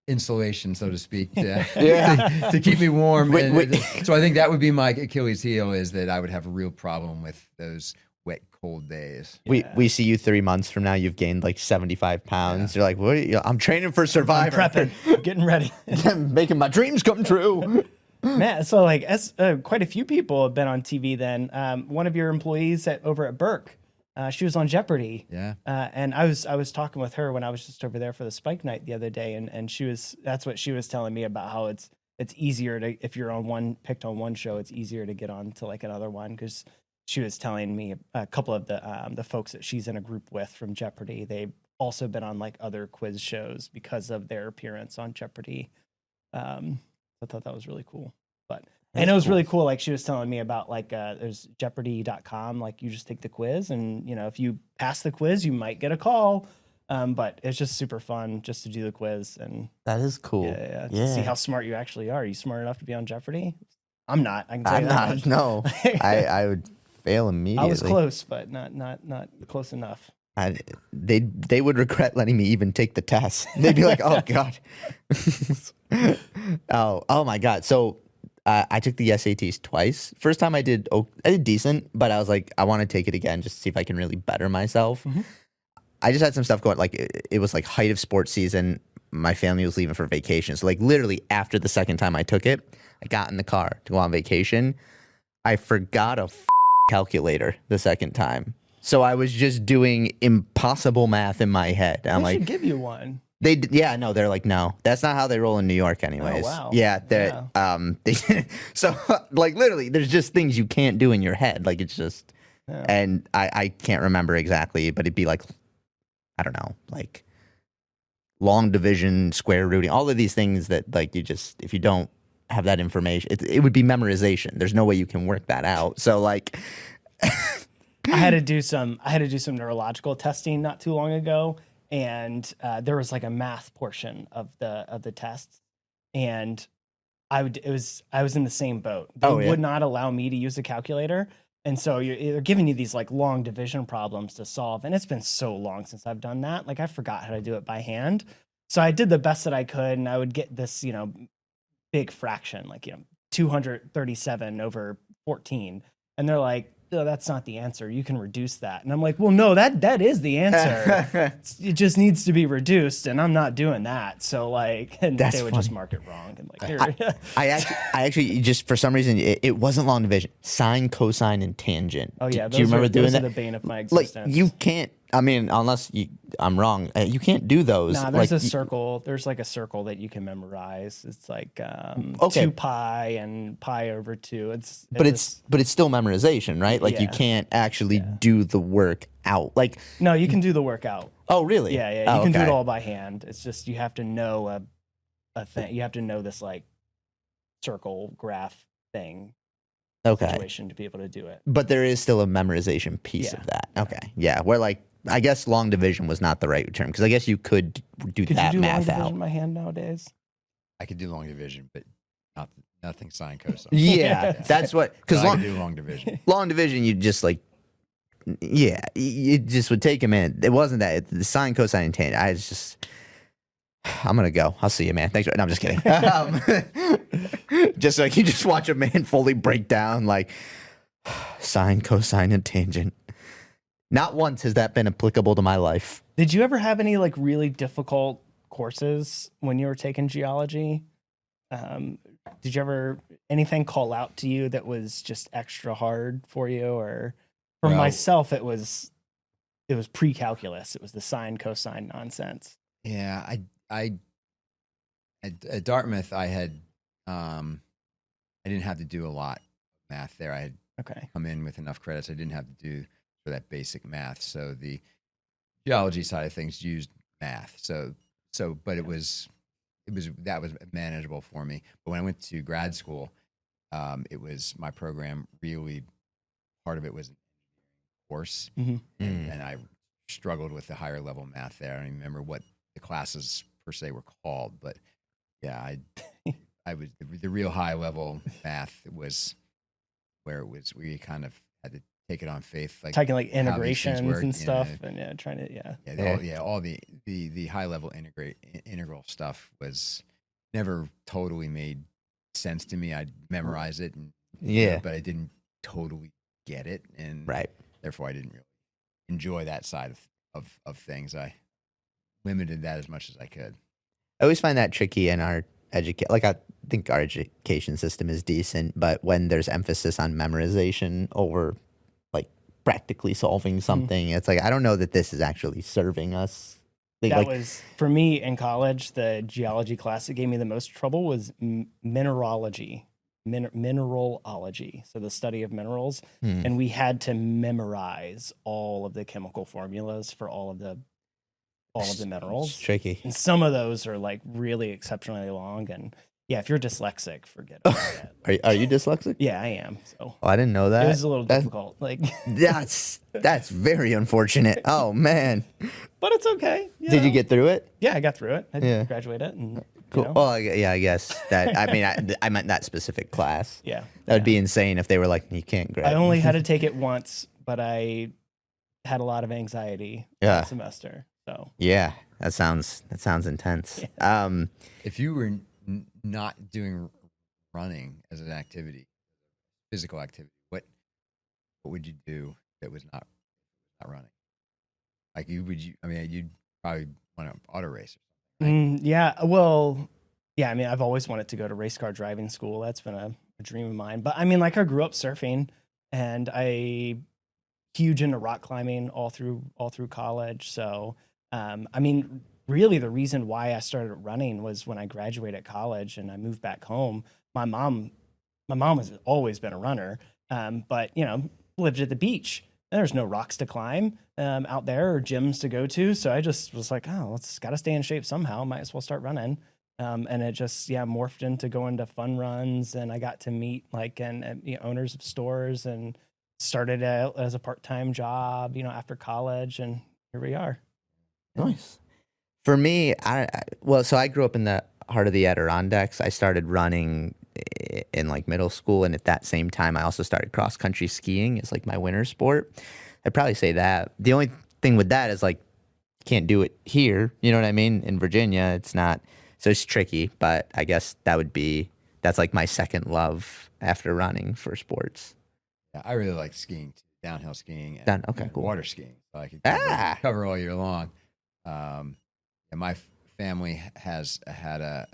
insulation, so to speak, to, Yeah. to keep me warm. Wait, And wait. so I think that would be my Achilles heel, is that I would have a real problem with those wet, cold days. We see you 3 months from now. You've gained like 75 pounds. You're like, what? I'm training for I'm Survivor. prepping. I'm getting ready. I'm making my dreams come true. Man, so like as quite a few people have been on TV then. One of your employees over at Burke, she was on Jeopardy. Yeah. And I was talking with her when I was just over there for the Spike Night the other day, and that's what she was telling me about how it's easier to, if you're picked on one show, it's easier to get on to like another one, because she was telling me a couple of the folks that she's in a group with from Jeopardy, they've also been on like other quiz shows because of their appearance on Jeopardy. I thought that was really cool. But and it was really cool. Like she was telling me about like there's jeopardy.com. Like you just take the quiz, and if you pass the quiz, you might get a call. But it's just super fun just to do the quiz and That is cool. to see how smart you actually are. Are you smart enough to be on Jeopardy? I'm not. I can tell you I'm that not. much. No, I would fail immediately. I was close, but not close enough. They would regret letting me even take the test. They'd be like, "Oh God, oh my God." So I took the SATs twice. First time I did decent, but I was like, I want to take it again just to see if I can really better myself. Mm-hmm. I just had some stuff going. Like it was like height of sports season. My family was leaving for vacation, so like literally after the second time I took it, I got in the car to go on vacation. I forgot a calculator the second time. So I was just doing impossible math in my head. I'm They like, should give you one. they're like, no, that's not how they roll in New York anyways. Oh, wow. Yeah. So like literally there's just things you can't do in your head. Like it's just, and I can't remember exactly, but it'd be like, I don't know, like long division, square rooting, all of these things that like you just, if you don't have that information, it would be memorization. There's no way you can work that out. So like, I had to do some neurological testing not too long ago, and there was like a math portion of the tests, and I was in the same boat. They would not allow me to use a calculator, and so they're giving you these like long division problems to solve, and it's been so long since I've done that. Like I forgot how to do it by hand, so I did the best that I could, and I would get this big fraction, like 237 over 14, and they're like, no, that's not the answer. You can reduce that. And I'm like, well, no, that is the answer. It just needs to be reduced, and I'm not doing that. So like, and That's they would funny. just mark it wrong. And like, here. I actually just for some reason it wasn't long division, sine, cosine, and tangent. Oh yeah, do you remember doing those that? are the bane of my Like existence. you can't. I mean, unless I'm wrong, you can't do those. Nah, there's like, a circle. There's like a circle that you can memorize. It's like Okay. 2 pi and pi over 2. but it's still memorization, right? Like you Yeah. can't actually do the work out. Like no, you can do the workout. oh really? Yeah. You Oh, can do it okay. all by hand. It's just you have to know a thing. You have to know this like circle graph thing Okay. situation to be able to do it. But there is still a memorization piece of that. Okay. Yeah. Where like I guess long division was not the right term because I guess you could do Could that you do long math division out. by hand nowadays? I could do long division, but nothing sine cosine. Yeah, that's what because But I could do long division. long division you just like it just would take a minute. It wasn't that the sine, cosine, and tangent. I was just I'm gonna go. I'll see you, man. Thanks. No, I'm just kidding. Just like you just watch a man fully break down like sine, cosine, and tangent. Not once has that been applicable to my life. Did you ever have any like really difficult courses when you were taking geology? Did you ever anything call out to you that was just extra hard for you? Or for Well- myself, it was pre-calculus. It was the sine cosine nonsense. Yeah, I at Dartmouth, I didn't have to do a lot of math there. I had Okay. come in with enough credits. I didn't have to do for that basic math. So the geology side of things used math. But it was that was manageable for me. But when I went to grad school, it was my program really part of it was an course, Mhm. and I struggled with the higher level math there. I don't even remember what the classes per se were called, but yeah, I was the real high level math was where it was where you kind of had to take it on faith, like Taking like how these things integrations work, and you stuff, know. and trying to All the high level integral stuff was never totally made sense to me. I'd memorize it, and Yeah. but I didn't totally get it, and Right. therefore I didn't really enjoy that side of things. I limited that as much as I could. I always find that tricky in our like I think our education system is decent, but when there's emphasis on memorization over like practically solving something, it's like I don't know that this is actually serving us. That was for me in college. The geology class that gave me the most trouble was mineralogy, mineralogy. So the study of minerals, and we had to memorize all of the chemical formulas for all of the minerals. It's tricky. And some of those are like really exceptionally long. And yeah, if you're dyslexic, forget about it. Are you dyslexic? Yeah, I am. So Oh, I didn't know that. it was a little difficult. Like That's very unfortunate. Oh man. but it's okay. Did you get through it? Yeah, I got through it. I Yeah. graduated and Cool. you know, Oh, I guess that. I mean, I meant that specific class. yeah. That would be insane if they were like, you can't I grad. only had to take it once, but I had a lot of anxiety that semester. So Yeah, that sounds intense. If you were not doing running as an activity, physical activity, what would you do that was not running? Like I mean, you'd probably want to auto race. yeah, well, yeah. I mean, I've always wanted to go to race car driving school. That's been a dream of mine. But I mean, like I grew up surfing, and I huge into rock climbing all through college. So, I mean, really, the reason why I started running was when I graduated college and I moved back home. My mom has always been a runner, but you know, lived at the beach. There's no rocks to climb out there or gyms to go to. So I just was like, oh, let's got to stay in shape somehow. Might as well start running. And it just morphed into going to fun runs, and I got to meet like owners of stores, and started out as a part-time job, you know, after college, and here we are. Nice. For me, so I grew up in the heart of the Adirondacks. I started running in like middle school, and at that same time, I also started cross country skiing as like my winter sport. I'd probably say that. The only thing with that is like you can't do it here. You know what I mean? In Virginia, it's not. So it's tricky, but I guess that's like my second love after running for sports. Yeah, I really like skiing, too, downhill skiing, and Cool. water skiing. So I could cover all year long. And my family has had a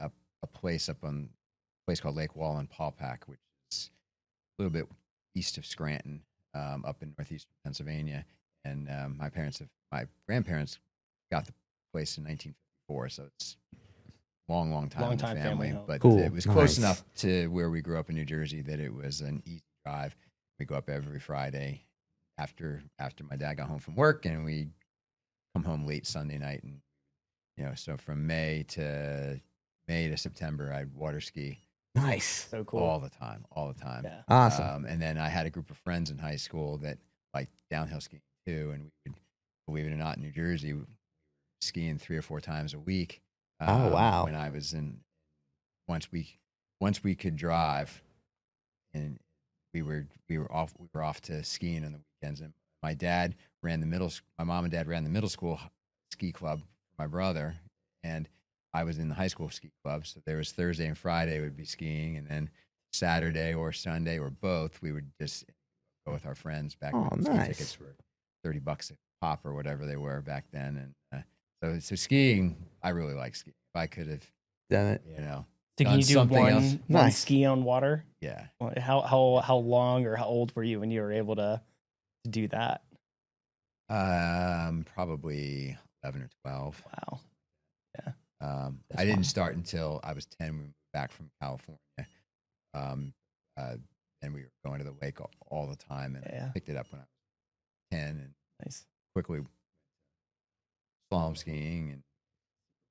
place up on a place called Lake Wall in Paupack, which is a little bit east of Scranton, up in northeastern Pennsylvania. And my grandparents got the place in 1954, so it's long time in the family. But cool. It was close enough to where we grew up in New Jersey that it was an easy drive. We go up every Friday after my dad got home from work, and we come home late Sunday night. And you know, so from May to September, I'd water ski. Nice. So cool. All the time. Yeah. Awesome. And then I had a group of friends in high school that liked downhill skiing too, and we would, believe it or not, in New Jersey, we were skiing 3 or 4 times a week. Oh wow. When I was once we could drive, and we were off to skiing on the weekends. And my mom and dad ran the middle school ski club for my brother, and I was in the high school ski club. So there was Thursday and Friday we'd be skiing, and then Saturday or Sunday or both we would just go with our friends back when ski tickets were $30 a pop or whatever they were back then. And So skiing, I really like skiing. If I could have, Damn it. you know, So can done you do something one else. one Nice. ski on water? Yeah. How long or how old were you when you were able to do that? Probably 11 or 12. Wow. I didn't start until I was 10. We moved back from California. Um, and we were going to the lake all the time, and Yeah. I picked it up when I was 10 and Nice. quickly slalom skiing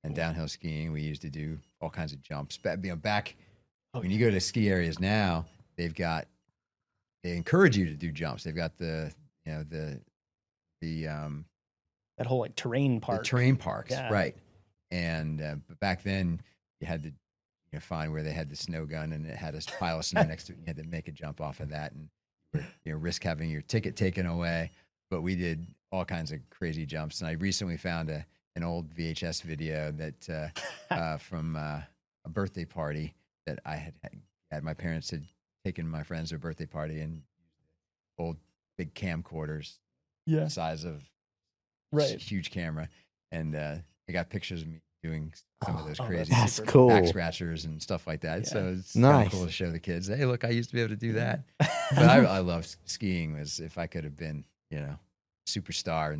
and downhill skiing. We used to do all kinds of jumps. Back when you go to ski areas now, they encourage you to do jumps. They've got the That whole like terrain park. the terrain parks, Yeah. right? And but back then you had to find where they had the snow gun and it had a pile of snow next to it. And you had to make a jump off of that and risk having your ticket taken away. But we did all kinds of crazy jumps. And I recently found an old VHS video that from a birthday party that I had. My parents had taken my friends to a birthday party and old big camcorders, the size of Right. huge camera, and I got pictures of me doing some of those crazy That's cool. back scratchers and stuff like that. Yeah. So it's Nice. cool to show the kids, hey, look, I used to be able to do that. But I love skiing. Was if I could have been, superstar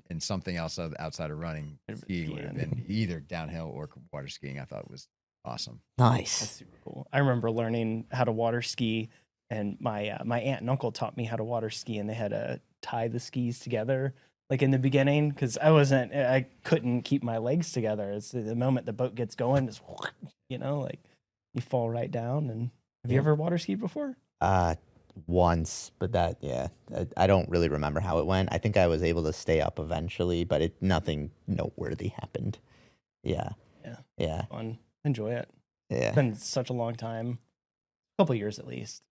and something else outside of running, skiing would have been either downhill or water skiing. I thought it was awesome. That's Nice. super cool. I remember learning how to water ski, and my my aunt and uncle taught me how to water ski, and they had to tie the skis together. Like in the beginning, because I couldn't keep my legs together. It's the moment the boat gets going, it's, like you fall right down. And have you ever water skied before? Once, but I don't really remember how it went. I think I was able to stay up eventually, but nothing noteworthy happened. Yeah. Yeah. Yeah. Fun. Enjoy it. Yeah. It's been such a long time, a couple years at least.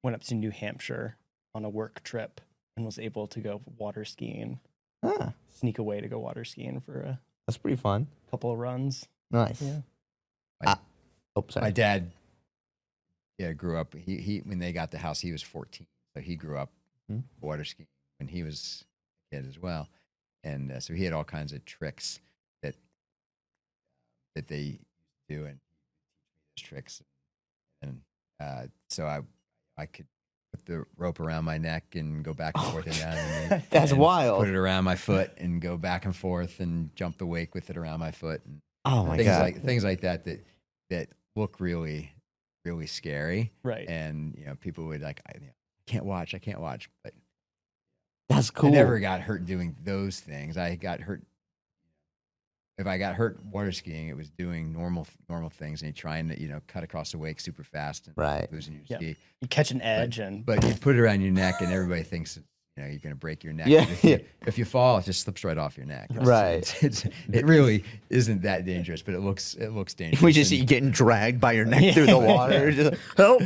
Went up to New Hampshire on a work trip and was able to go water skiing. Ah, Sneak away to go water skiing for a that's pretty fun. couple of runs. Nice. Yeah. Sorry. My dad, grew up. He when they got the house, he was 14, so he grew up water skiing when he was a kid as well, and so he had all kinds of tricks that they do, and those tricks, and so I could put the rope around my neck and go back and forth and down. And That's and wild. Put it around my foot and go back and forth and jump the wake with it around my foot. And Oh my God. things like that look really, really scary. Right. And people would I can't watch, but That's cool. I never got hurt doing those things. I got hurt. If I got hurt water skiing, it was doing normal things and you trying to cut across the wake super fast and Right. losing your Yep. ski. You catch an edge But you put it around your neck and everybody thinks you're going to break your neck. Yeah. But if you fall, it just slips right off your neck. Right. It really isn't that dangerous, but it looks dangerous. We just see And- you getting dragged by your neck through the Yeah. water. Just, help.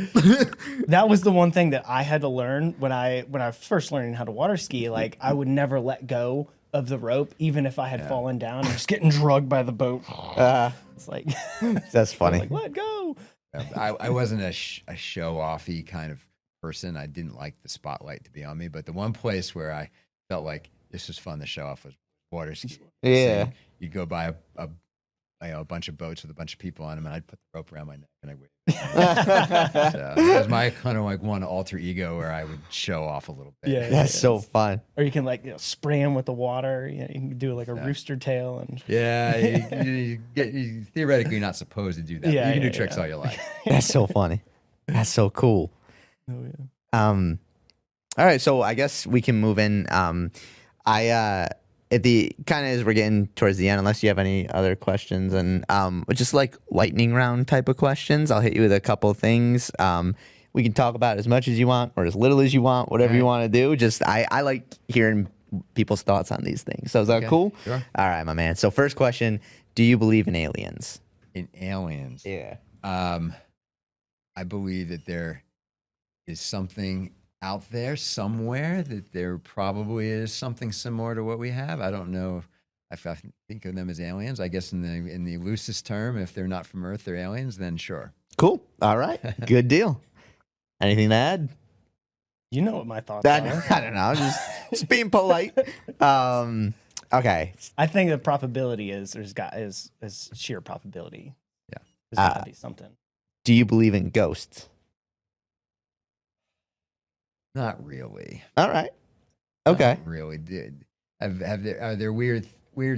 that was the one thing that I had to learn when I was first learning how to water ski. Like I would never let go of the rope, even if I had fallen down and just getting drugged by the boat. It's like That's funny. like, let go. I wasn't a show-offy kind of person. I didn't like the spotlight to be on me, but the one place where I felt like this was fun to show off was water ski. Yeah. So you'd go by a bunch of boats with a bunch of people on them, and I'd put the rope around my neck and I would. So it was my kind of like one alter ego where I would show off a little bit. Yeah. That's so fun. Or you can like spray them with the water. You can do like a rooster tail and Yeah, you're theoretically not supposed to do that. Yeah, you can do yeah, tricks yeah. all you like. That's so funny. That's so cool. oh yeah. All right, so I guess we can move in. At the kind of as we're getting towards the end, unless you have any other questions, and just like lightning round type of questions, I'll hit you with a couple of things. We can talk about as much as you want or as little as you want, whatever you want to do. Just I like hearing people's thoughts on these things. So is that cool? Sure. All right, my man. So first question: do you believe in aliens? In aliens, Yeah. I believe that there is something out there somewhere, that there probably is something similar to what we have. I don't know if I think of them as aliens. I guess in the loosest term, if they're not from Earth, they're aliens, then sure. Cool. All right. Good deal. Anything to add? You know what my thoughts I are. don't know. Just being polite. Okay. I think the probability is is sheer probability. Yeah. There's got to be something. Do you believe in ghosts? Not really. All right. Okay. Not really. Are there weird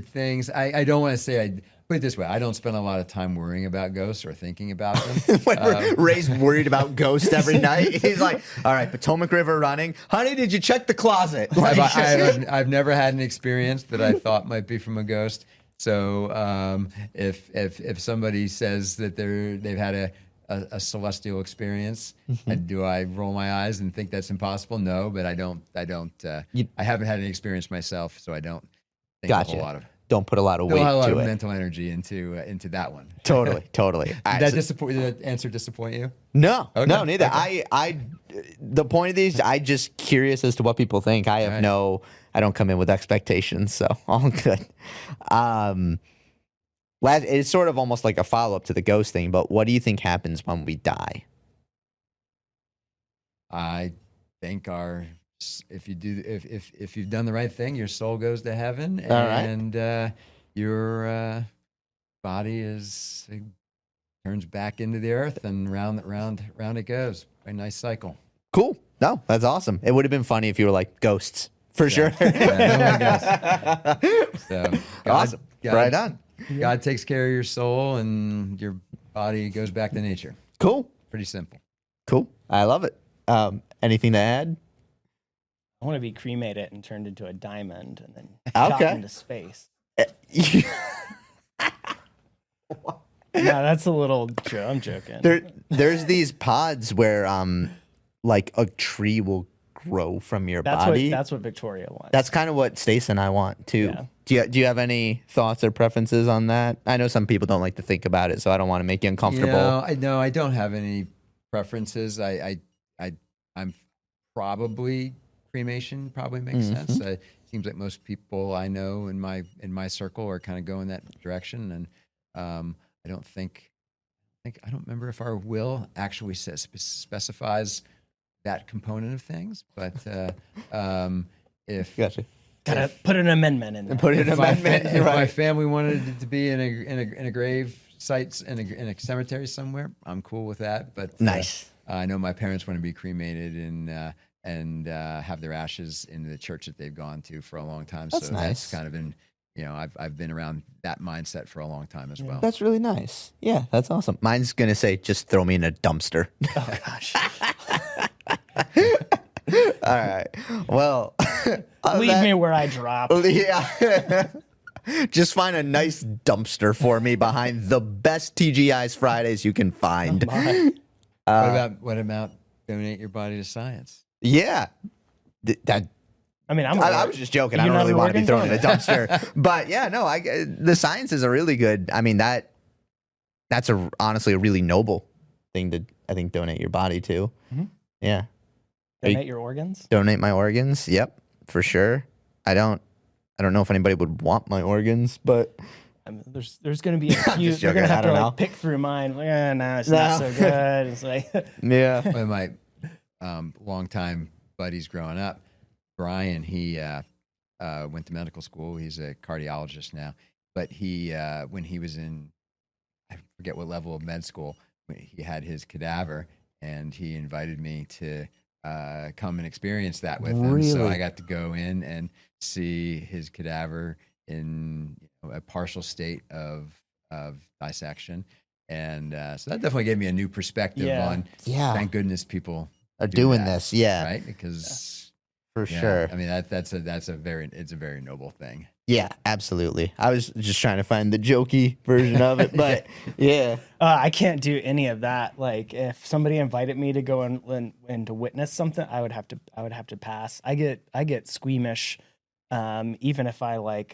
things? I don't want to say I put it this way. I don't spend a lot of time worrying about ghosts or thinking about them. When Ray's worried about ghosts every night, he's like, "All right, Potomac River running, honey. Did you check the closet?" Like, I've never had an experience that I thought might be from a ghost. So if somebody says that they've had a celestial experience, do I roll my eyes and think that's impossible? No, but I don't. I haven't had an experience myself, so I don't think a whole lot of. Don't put a lot of Don't weight have a lot to of it. mental energy into that one. Totally. All right, Did that answer disappoint you? No, Okay, no, neither. okay. The point of these, I just curious as to what people think. I have I don't come in with expectations, so all good. It's sort of almost like a follow up to the ghost thing, but what do you think happens when we die? I think if you've done the right thing, your soul goes to heaven, All right. and your body turns back into the earth, and round it goes. A nice cycle. Cool. No, that's awesome. It would have been funny if you were like ghosts for sure. Yeah, so Awesome. Right on. God takes care of your soul, and your body goes back to nature. Cool. Pretty simple. Cool. I love it. Anything to add? I want to be cremated and turned into a diamond and then shot into space. No, that's a little joke. I'm joking. There's these pods where like a tree will grow from your body. That's what Victoria wants. That's kind of what Stace and I want too. Yeah. Do you have any thoughts or preferences on that? I know some people don't like to think about it, so I don't want to make you uncomfortable. No, I don't have any preferences. I'm probably cremation probably makes sense. It seems like most people I know in my circle are kind of going that direction, and I don't remember if our will actually specifies that component of things, but if Gotcha. Gotta put an amendment in there. Put in an amendment. if my family wanted it to be in a grave site in a cemetery somewhere, I'm cool with that. But Nice. I know my parents want to be cremated and have their ashes in the church that they've gone to for a long time. That's so nice. that's kind of been, I've been around that mindset for a long time as well. That's really nice. Yeah, that's awesome. Mine's gonna say, just throw me in a dumpster. Oh gosh. All right. Well, Leave me where I drop. Yeah. Just find a nice dumpster for me behind the best TGI's Fridays you can find. What about donate your body to science? Yeah. That. I mean, I was just joking. I don't really want to be thrown in a dumpster. But yeah, no, the science is a really good. I mean, that's honestly a really noble thing to, I think, donate your body to. Mm-hmm. Yeah. Donate your organs? Donate my organs. Yep, for sure. I don't know if anybody would want my organs, but I mean, there's going to be a few. just You're going joking, to I have don't to know. like pick through mine. Like, it's not so good. It's like, yeah. One of my longtime buddies growing up, Brian, he went to medical school. He's a cardiologist now. But he, when he was in, I forget what level of med school, he had his cadaver, and he invited me to come and experience that with him. So I got to go in and see his cadaver in a partial state of dissection. And so that definitely gave me a new perspective on, thank goodness people are do doing that, this. Yeah. right? Because for sure. I mean, it's a very noble thing. Yeah, absolutely. I was just trying to find the jokey version of it, but yeah. I can't do any of that. Like, if somebody invited me to go and to witness something, I would have to pass. I get squeamish, even if I like,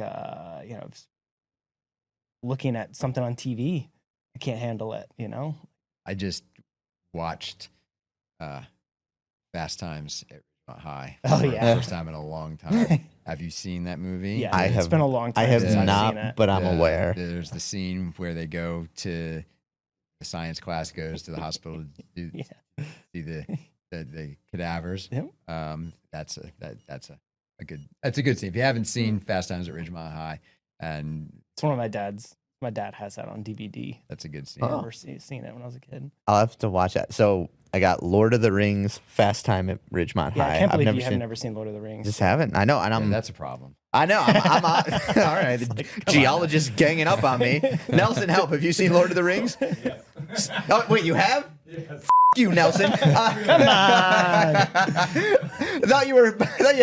looking at something on TV. I can't handle it. I just watched Fast Times at Ridgemont High. Oh, for yeah. the first time in a long time. Have you seen that movie? Yeah, it's been a long time. I have since I've not, seen it. but I'm aware. There's the scene where they go to the science class goes to the hospital to see the cadavers. Yep. That's a That's a good scene. If you haven't seen Fast Times at Ridgemont High, and It's one of my dad's. My dad has that on DVD. that's a good scene. I remember seeing it when I was a kid. I'll have to watch that. So I got Lord of the Rings, Fast Time at Ridgemont Yeah, High. I can't believe I've you never never seen Lord of the Rings. Just haven't. I know, and Yeah, that's a problem. I know. I'm all right. The geologist ganging up on me. Nelson, help. Have you seen Lord of the Rings? Yes. Oh, wait, you have? Yes. F you, Nelson. Come on. I thought you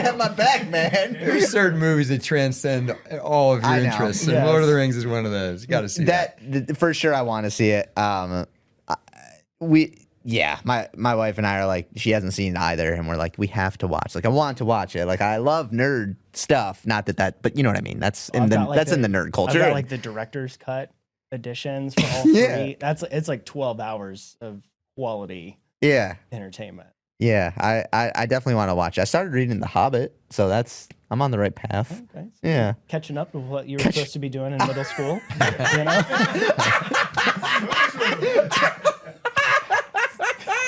had my back, man. There's certain movies that transcend all of your I know. interests, and Yes. Lord of the Rings is one of those. You got to see that. For sure, I want to see it. My wife and I are like, she hasn't seen either, and we're like, we have to watch. Like, I want to watch it. Like, I love nerd stuff. Not that, but you know what I mean. That's in the nerd culture. I've got like the director's cut editions for all Yeah. three. It's like 12 hours of quality Yeah. entertainment. Yeah, I definitely want to watch it. I started reading The Hobbit, so I'm on the right path. Okay. So Yeah. catching up with what you were supposed to be doing in middle school. You know?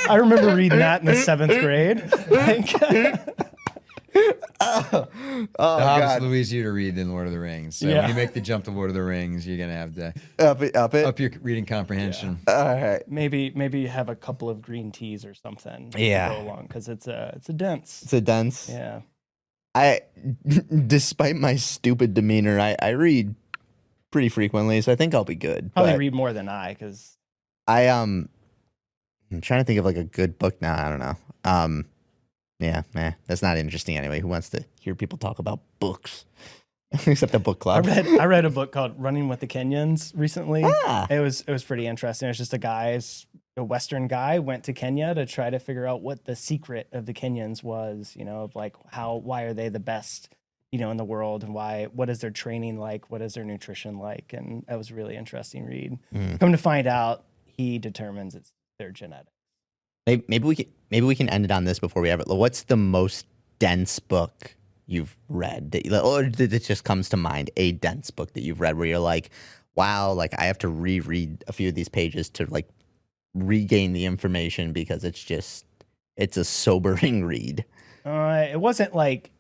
I remember reading that in the 7th grade. Oh, The Hobbit's God. a little easier to read than Lord of the Rings. So Yeah. when you make the jump to Lord of the Rings, you're gonna have to Up it. up your reading comprehension. All right. Maybe have a couple of green teas or something. Yeah. To go along because it's a dense. It's a dense. Yeah. Despite my stupid demeanor, I read pretty frequently, so I think I'll be good. Probably But read more than I because I'm trying to think of like a good book now. I don't know. Yeah, that's not interesting anyway. Who wants to hear people talk about books? Except the book club. I read a book called Running with the Kenyans recently. Ah. It was pretty interesting. It's just a Western guy went to Kenya to try to figure out what the secret of the Kenyans was, of like why are they the best, in the world, and what is their training like? What is their nutrition like? And that was a really interesting read. Come to find out, he determines it's their genetics. Maybe we can end it on this before we ever. What's the most dense book you've read, or that it just comes to mind? A dense book that you've read where you're like, wow, like I have to reread a few of these pages to like regain the information because it's a sobering read. It wasn't like,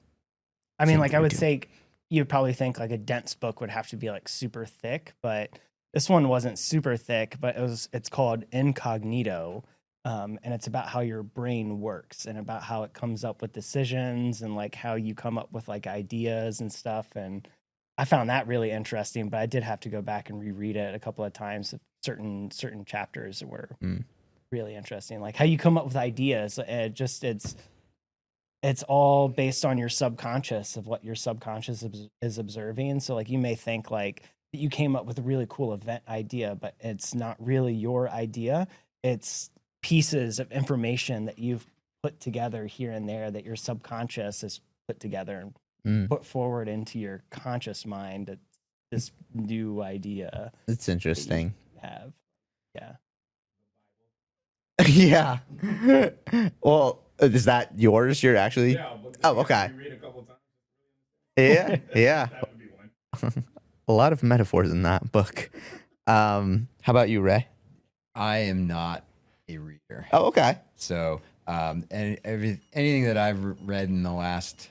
I Same would for me, too. say you'd probably think like a dense book would have to be like super thick, but this one wasn't super thick, but it's called Incognito. And it's about how your brain works and about how it comes up with decisions and like how you come up with like ideas and stuff. And I found that really interesting, but I did have to go back and reread it a couple of times. Certain chapters were really interesting, like how you come up with ideas. It's all based on your subconscious of what your subconscious is observing. So like you may think like that you came up with a really cool event idea, but it's not really your idea. It's pieces of information that you've put together here and there that your subconscious has put together and put forward into your conscious mind. It's this new idea It's interesting. you have. Yeah. Yeah. Well, is that yours? You're actually. Yeah, Oh, okay. read a couple times. Yeah. That would be one. A lot of metaphors in that book. How about you, Ray? I am not a reader. Oh, okay. So, and anything that I've read in the last,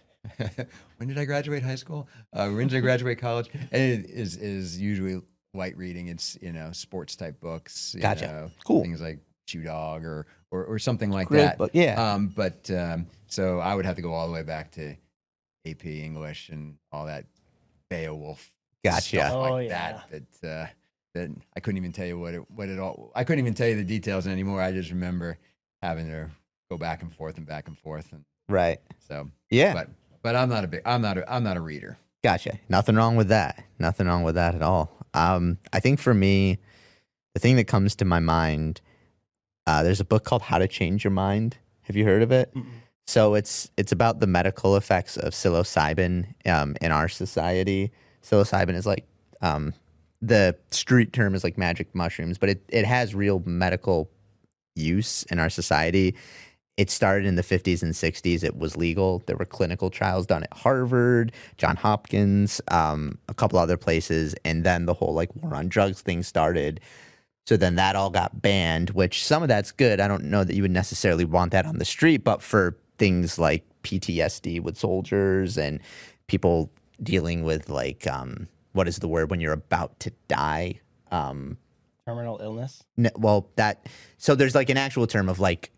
when did I graduate high school? When did I graduate college? And it is usually light reading. It's sports type books. Gotcha. Cool. Things like Shoe Dog or something like Great that. book, yeah. So I would have to go all the way back to AP English and all that Beowulf. Gotcha. Stuff Oh, like yeah. that I couldn't even tell you what it all. I couldn't even tell you the details anymore. I just remember having to go back and forth, and Right. so. Yeah. But I'm not a reader. Gotcha. Nothing wrong with that. Nothing wrong with that at all. I think for me, the thing that comes to my mind, there's a book called How to Change Your Mind. Have you heard of it? Mm-mm. So it's about the medical effects of psilocybin in our society. Psilocybin is like the street term is like magic mushrooms, but it has real medical use in our society. It started in the 50s and 60s. It was legal. There were clinical trials done at Harvard, Johns Hopkins, a couple other places, and then the whole like war on drugs thing started. So then that all got banned, which some of that's good. I don't know that you would necessarily want that on the street, but for things like PTSD with soldiers and people dealing with like what is the word when you're about to die? Terminal illness. Well, that so there's like an actual term of like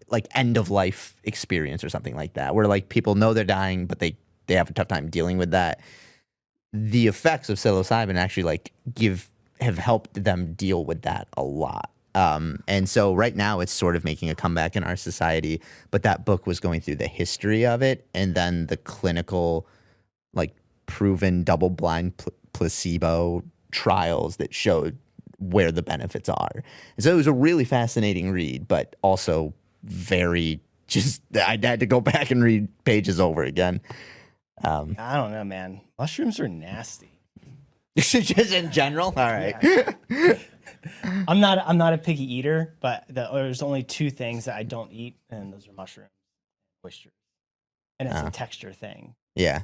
like end of life experience or something like that, where like people know they're dying, but they have a tough time dealing with that. The effects of psilocybin actually like have helped them deal with that a lot. And so right now it's sort of making a comeback in our society, but that book was going through the history of it and then the clinical, like proven double-blind placebo trials that showed where the benefits are. And so it was a really fascinating read, but also very just, I had to go back and read pages over again. I don't know, man. Mushrooms are nasty. Just in general? All right. Yeah. I'm not a picky eater, but there's only two things that I don't eat, and those are mushrooms and oysters. And it's a texture thing. Yeah.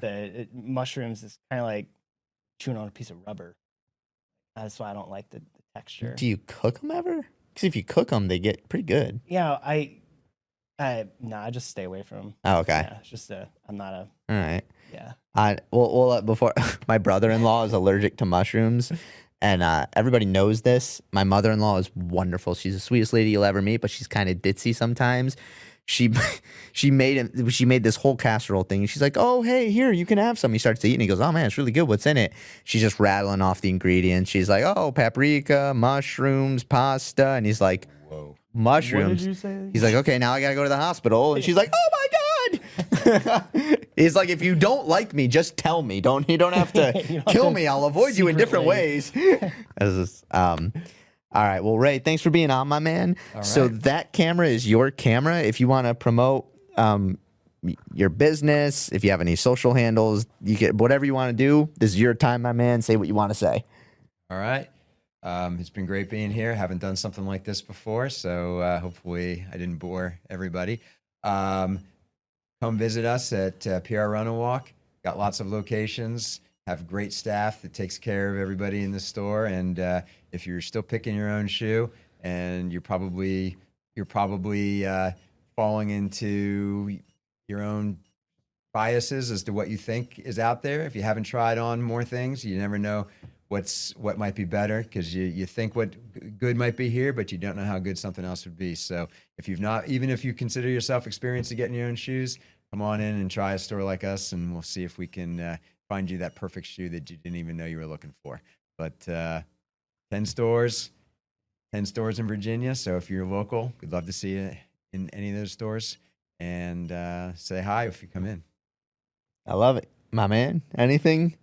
Mushrooms is kind of like chewing on a piece of rubber. That's why I don't like the texture. Do you cook them ever? Because if you cook them, they get pretty good. Yeah, I just stay away from them. Oh, okay. Yeah, it's just I'm not a. All right. Yeah. Well, before my brother-in-law is allergic to mushrooms, and everybody knows this. My mother-in-law is wonderful. She's the sweetest lady you'll ever meet, but she's kind of ditzy sometimes. She made this whole casserole thing. And she's like, "Oh, hey, here, you can have some." He starts to eat, and he goes, "Oh man, it's really good. What's in it?" She's just rattling off the ingredients. She's like, "Oh, paprika, mushrooms, pasta," and he's like, Whoa. "Mushrooms." What did you say? He's like, "Okay, now I gotta go to the hospital." And she's like, "Oh my god!" He's like, "If you don't like me, just tell me. You don't have to kill me. I'll avoid you in different ways." All right. Well, Ray, thanks for being on, my man. All So right. that camera is your camera. If you want to promote your business, if you have any social handles, you get whatever you want to do. This is your time, my man. Say what you want to say. All right. It's been great being here. Haven't done something like this before, so hopefully I didn't bore everybody. Come visit us at PR Run and Walk. Got lots of locations. Have great staff that takes care of everybody in the store. And if you're still picking your own shoe, and you're probably falling into your own biases as to what you think is out there. If you haven't tried on more things, you never know what might be better, because you think what good might be here, but you don't know how good something else would be. So if you've not, even if you consider yourself experienced to getting your own shoes, come on in and try a store like us, and we'll see if we can find you that perfect shoe that you didn't even know you were looking for. But 10 stores in Virginia. So if you're local, we'd love to see you in any of those stores, and say hi if you come in. I love it, my man. Anything?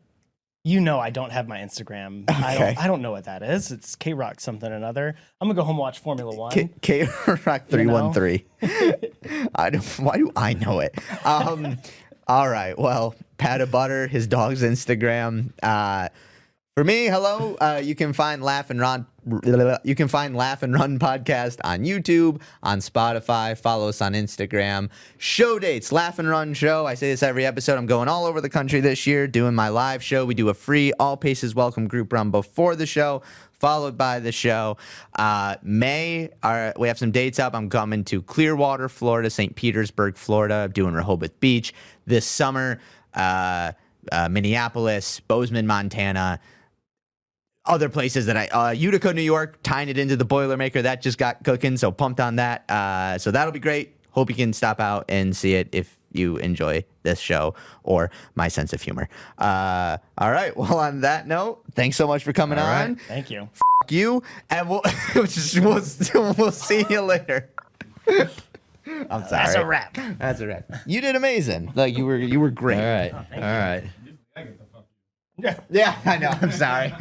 You know I don't have my Instagram. Okay. I don't know what that is. It's K-Rock something or another. I'm gonna go home and watch Formula One. K Rock 313. Why do I know it? All right. Well, Pat of Butter, his dog's Instagram. For me, hello. You can find Laugh and Run podcast on YouTube, on Spotify. Follow us on Instagram. Show dates, Laugh and Run show. I say this every episode. I'm going all over the country this year doing my live show. We do a free All Paces Welcome group run before the show, followed by the show. We have some dates up. I'm coming to Clearwater, Florida, St. Petersburg, Florida. Doing Rehoboth Beach this summer. Minneapolis, Bozeman, Montana. Other places that Utica, New York, tying it into the Boilermaker that just got cooking, so pumped on that. So that'll be great. Hope you can stop out and see it if you enjoy this show or my sense of humor. All right. Well, on that note, thanks so much for coming on. Thank you. F you, and we'll see you later. I'm sorry. That's a wrap. That's a wrap. You did amazing. Like you were great. All right. thank All right. I get the fuck. Yeah, I know. I'm sorry.